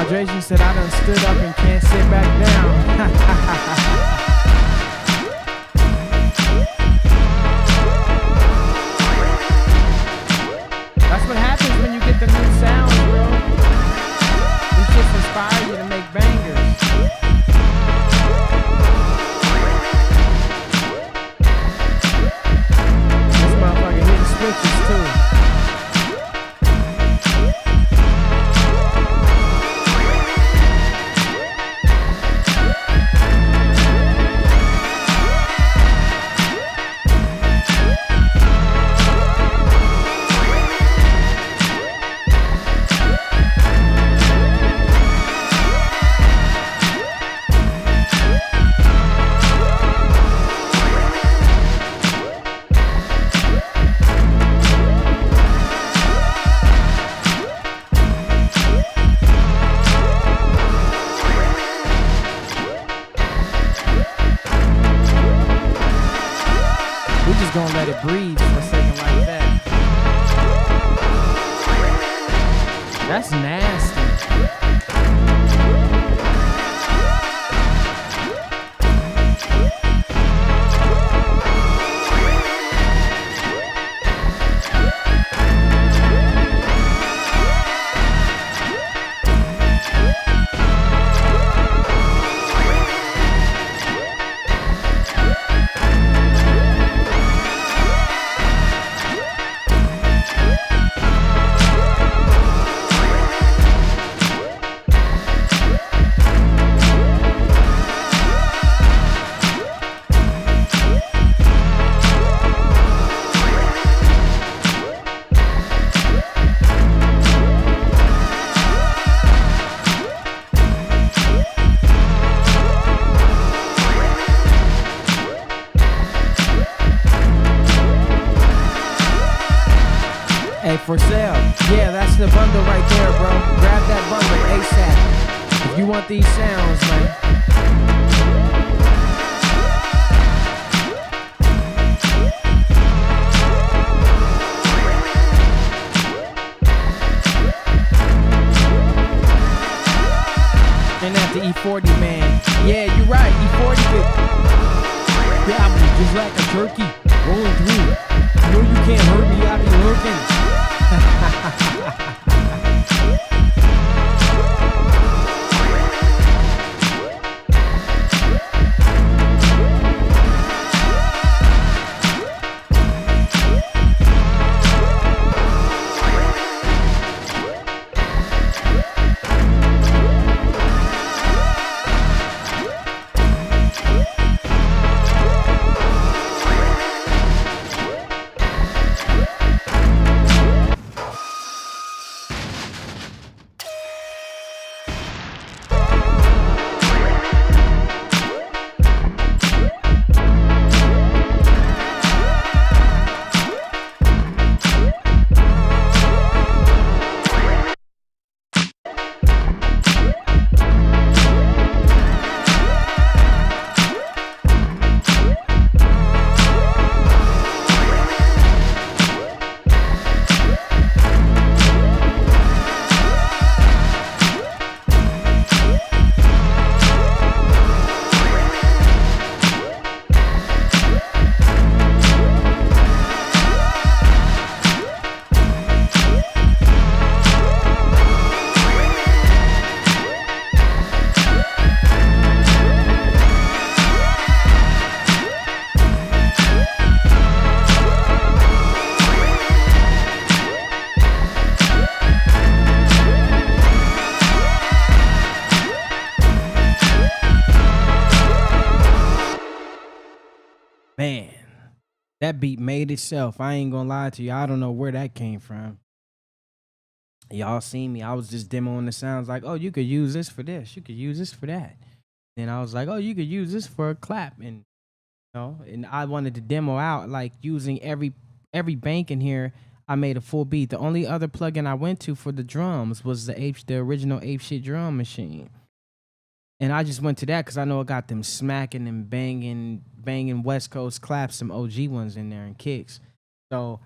Hydration said I done stood up and can't sit back down. That's what happens when you get the new sounds, bro. These shits inspire you to make bangers. This motherfucker hitting switches too. Gonna let it breathe for a second like that. That's nasty. Hey, for sale. Yeah, that's the bundle right there, bro. Grab that bundle ASAP. If you want these sounds, man. And at the E40, man. Yeah, you're right. E40 could grab me just like a turkey rolling through. You know you can't hurt me, I be lurking. That beat made itself. I ain't gonna lie to you. I don't know where that came from. Y'all seen me. I was just demoing the sounds like, oh, you could use this for this. You could use this for that. And I was like, oh, you could use this for a clap. And and I wanted to demo out like using every bank in here. I made a full beat. The only other plugin I went to for the drums was the original Ape Shit drum machine. And I just went to that because I know it got them smacking and banging West Coast claps, some OG ones in there and kicks. So,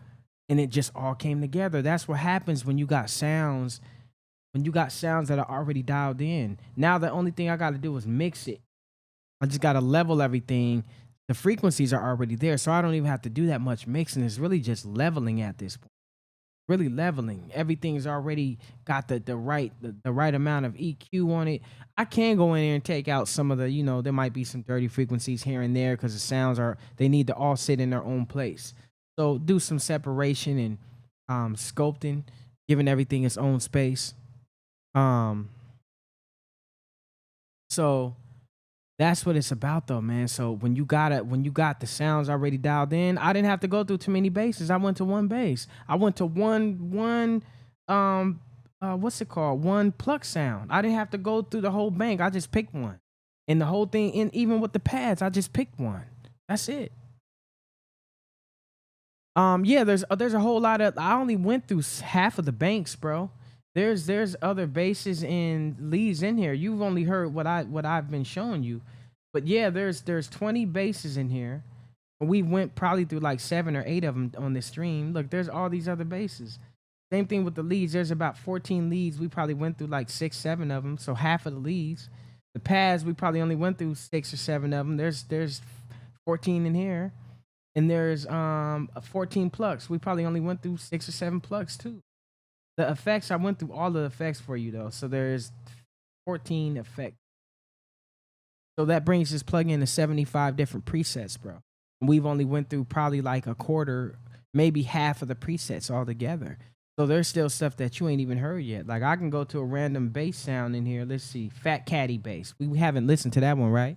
and it just all came together. That's what happens when you got sounds, that are already dialed in. Now the only thing I got to do is mix it. I just got to level everything. The frequencies are already there, so I don't even have to do that much mixing. It's really just leveling at this point. Really leveling. Everything's already got the right amount of EQ on it. I can go in there and take out some of the, there might be some dirty frequencies here and there because the sounds they need to all sit in their own place. So do some separation and sculpting, giving everything its own space. So that's what it's about though, man. So when you got the sounds already dialed in, I didn't have to go through too many basses. I went to one bass. I went to one what's it called? One Pluck sound. I didn't have to go through the whole bank. I just picked one. And the whole thing, and even with the pads, I just picked one. That's it. Yeah, there's a whole lot of, I only went through half of the banks, bro. There's other basses and leads in here. You've only heard what I've been showing you. But yeah, there's 20 basses in here. We went probably through like 7 or 8 of them on this stream. Look, there's all these other basses. Same thing with the leads. There's about 14 leads. We probably went through like 6, 7 of them. So half of the leads. The pads, we probably only went through 6 or 7 of them. There's 14 in here. And there's 14 plucks. We probably only went through 6 or 7 plucks too. The effects, I went through all the effects for you though. So there's 14 effects. So that brings this plugin to 75 different presets, bro. And we've only went through probably like a quarter, maybe half of the presets altogether. So there's still stuff that you ain't even heard yet. Like I can go to a random bass sound in here. Let's see, Fat Caddy bass. We haven't listened to that one, right?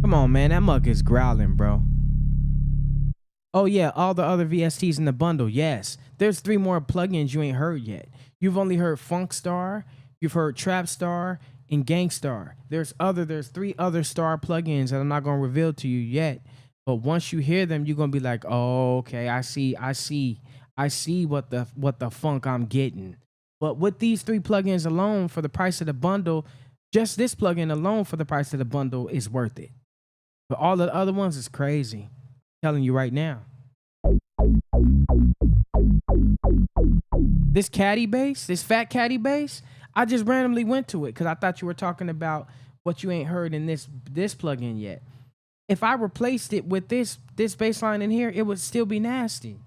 Come on, man. That mug is growling, bro. Oh, yeah. All the other VSTs in the bundle. Yes. There's 3 more plugins you ain't heard yet. You've only heard Funk Star. You've heard Trap Star and Gangstar. There's 3 other star plugins that I'm not going to reveal to you yet. But once you hear them, you're going to be like, oh, okay. I see what the funk I'm getting. But with these 3 plugins alone for the price of the bundle, just this plugin alone for the price of the bundle is worth it. But all the other ones is crazy. I'm telling you right now. This caddy bass, this Fat Caddy bass, I just randomly went to it because I thought you were talking about what you ain't heard in this plugin yet. If I replaced it with this bass line in here, it would still be nasty.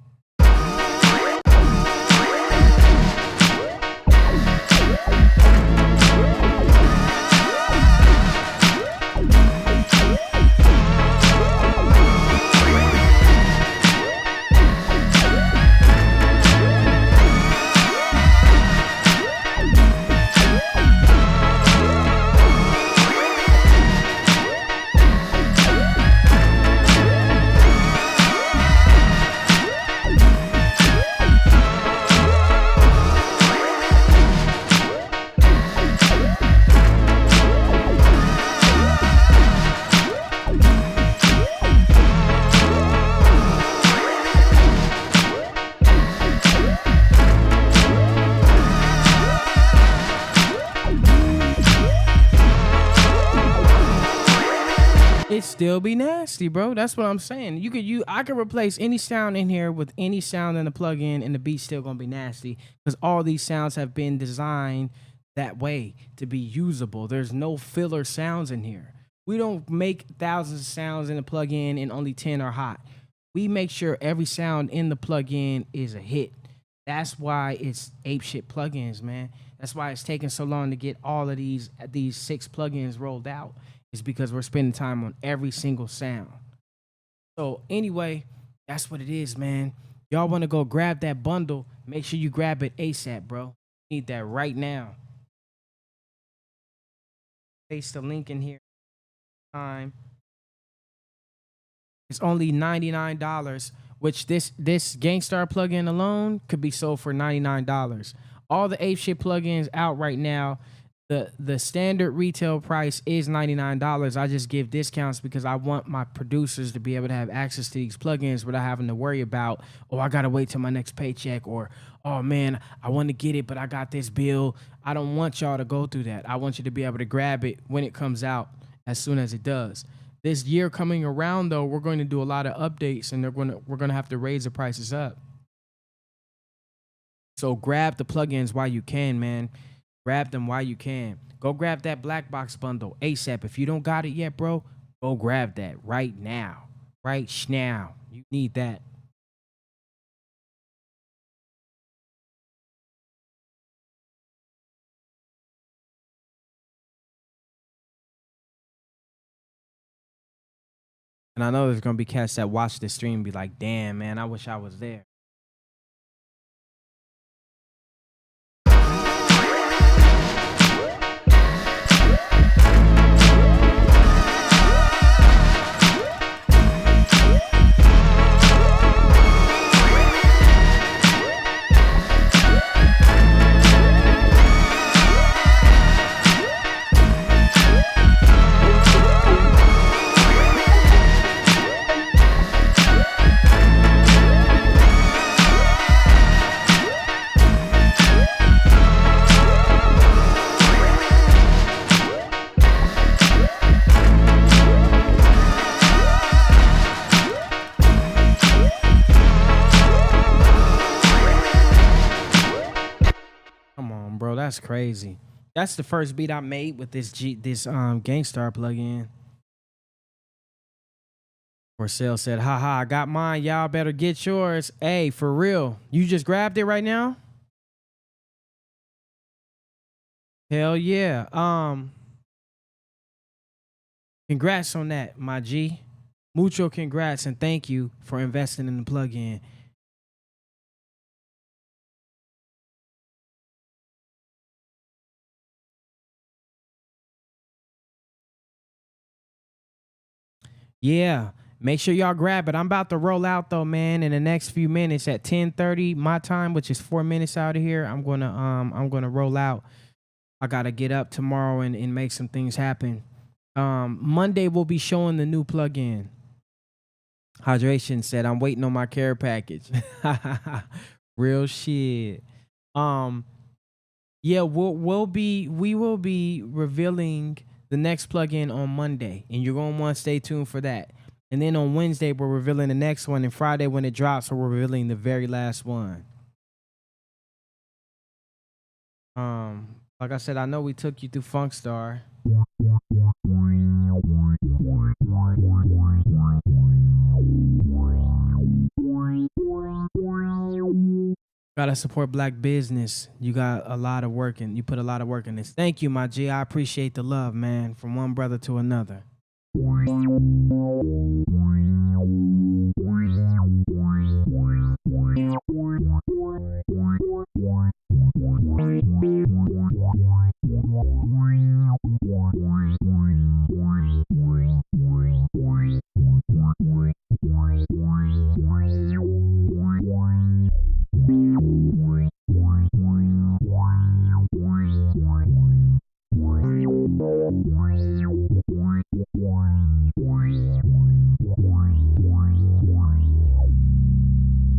Still be nasty, bro. That's what I'm saying. I could replace any sound in here with any sound in the plugin and the beat's still gonna be nasty because all these sounds have been designed that way to be usable. There's no filler sounds in here. We don't make thousands of sounds in the plugin and only 10 are hot. We make sure every sound in the plugin is a hit. That's why it's Ape Shit plugins, man. That's why it's taking so long to get all of these 6 plugins rolled out. Is because we're spending time on every single sound. So anyway, that's what it is, man. Y'all want to go grab that bundle, make sure you grab it ASAP, bro. Need that right now. paste the link in here. Time. It's only $99, which this Gangstar plugin alone could be sold for $99. All the Ape shit plugins out right now, the standard retail price is $99. I just give discounts because I want my producers to be able to have access to these plugins without having to worry about, oh, I gotta wait till my next paycheck, or oh man, I want to get it, but I got this bill. I don't want y'all to go through that. I want you to be able to grab it when it comes out, as soon as it does. This year coming around, though, we're going to do a lot of updates, and we're gonna have to raise the prices up. So grab the plugins while you can, man. Grab them while you can. Go grab that black box bundle ASAP. If you don't got it yet, bro, go grab that right now. Right now. You need that. And I know there's going to be cats that watch this stream and be like, damn, man, I wish I was there. That's crazy. That's the first beat I made with this Gangstar plugin. For sale said, haha, I got mine. Y'all better get yours. Hey, for real. You just grabbed it right now? Hell yeah. Congrats on that, my G. Mucho congrats and thank you for investing in the plugin. Yeah, make sure y'all grab it. I'm about to roll out though, man. In the next few minutes at 10:30 my time, which is 4 minutes out of here. I'm gonna roll out. I gotta get up tomorrow and make some things happen. Monday we'll be showing the new plugin. Hydration said, I'm waiting on my care package. Real shit. Yeah, we will be revealing the next plugin on Monday, and you're gonna want to stay tuned for that. And then on Wednesday, we're revealing the next one, and Friday when it drops, we're revealing the very last one. Like I said, I know we took you through Funkstar. Gotta support black business. You got a lot of work and you put a lot of work in this. Thank you, my G. I appreciate the love, man, from one brother to another.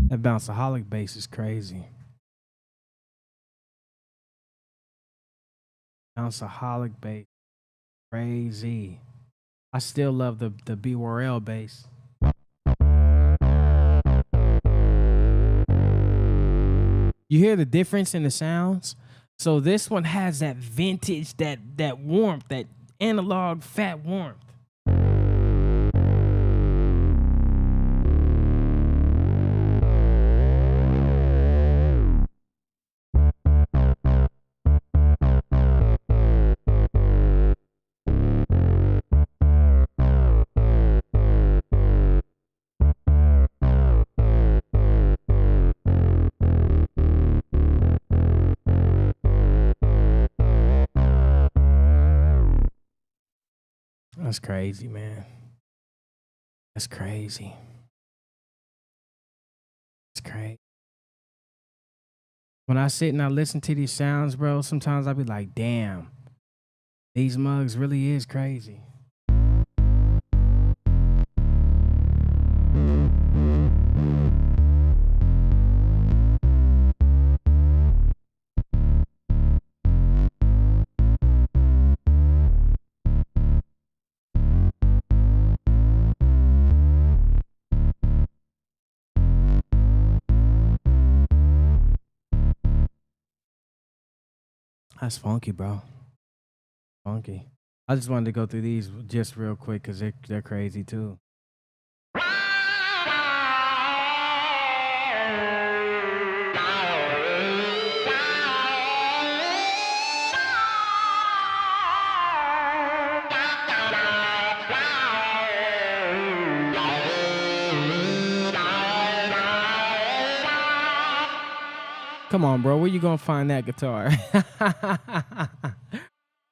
That bounceaholic bass is crazy. Bounceaholic bass, crazy. I still love the BWRL bass. You hear the difference in the sounds? So this one has that vintage, that warmth, that analog fat warmth. That's crazy, man. That's crazy. It's crazy. When I sit and I listen to these sounds, bro, sometimes I be like, damn, these mugs really is crazy. That's funky, bro. Funky. I just wanted to go through these just real quick because they're crazy too. Come on, bro. Where you gonna find that guitar?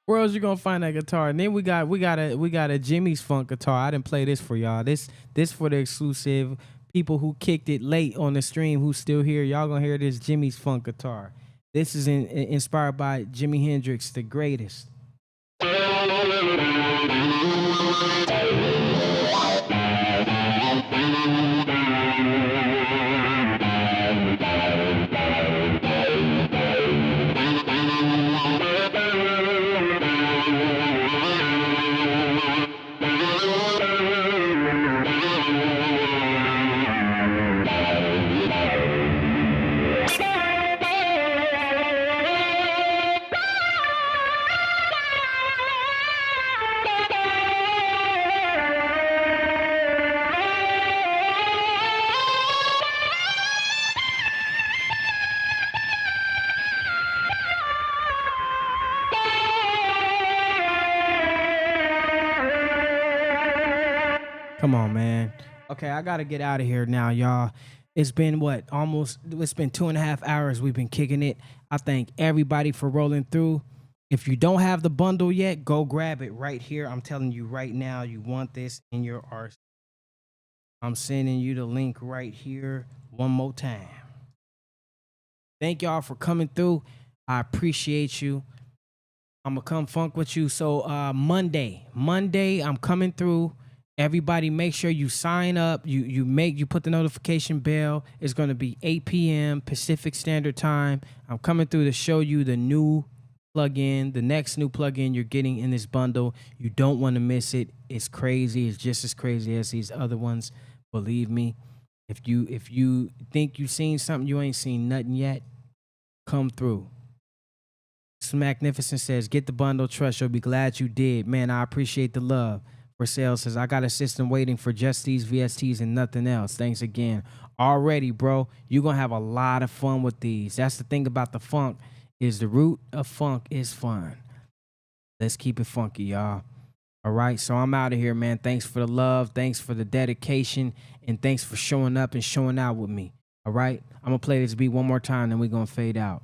Where else you gonna find that guitar? And then we got a Jimmy's Funk guitar. I didn't play this for y'all. This for the exclusive people who kicked it late on the stream who's still here. Y'all gonna hear this Jimmy's Funk guitar. This is inspired by Jimi Hendrix, the greatest. Come on, man. Okay, I gotta get out of here now, y'all. It's been it's been 2.5 hours we've been kicking it. I thank everybody for rolling through. If you don't have the bundle yet, go grab it right here. I'm telling you right now, you want this in your arsenal. I'm sending you the link right here one more time. Thank y'all for coming through. I appreciate you. I'm gonna come funk with you. So Monday, I'm coming through. Everybody, make sure you sign up. You put the notification bell. It's going to be 8 p.m. Pacific Standard Time. I'm coming through to show you the new plugin, the next new plugin you're getting in this bundle. You don't want to miss it. It's crazy. It's just as crazy as these other ones. Believe me. If you think you've seen something, you ain't seen nothing yet. Come through. Magnificent says, get the bundle. Trust you'll be glad you did. Man, I appreciate the love. For sales says, I got a system waiting for just these VSTs and nothing else. Thanks again. Already, bro, you're going to have a lot of fun with these. That's the thing about the funk is the root of funk is fun. Let's keep it funky, y'all. All right, so I'm out of here, man. Thanks for the love. Thanks for the dedication. And thanks for showing up and showing out with me. All right, I'm going to play this beat one more time, then we're going to fade out.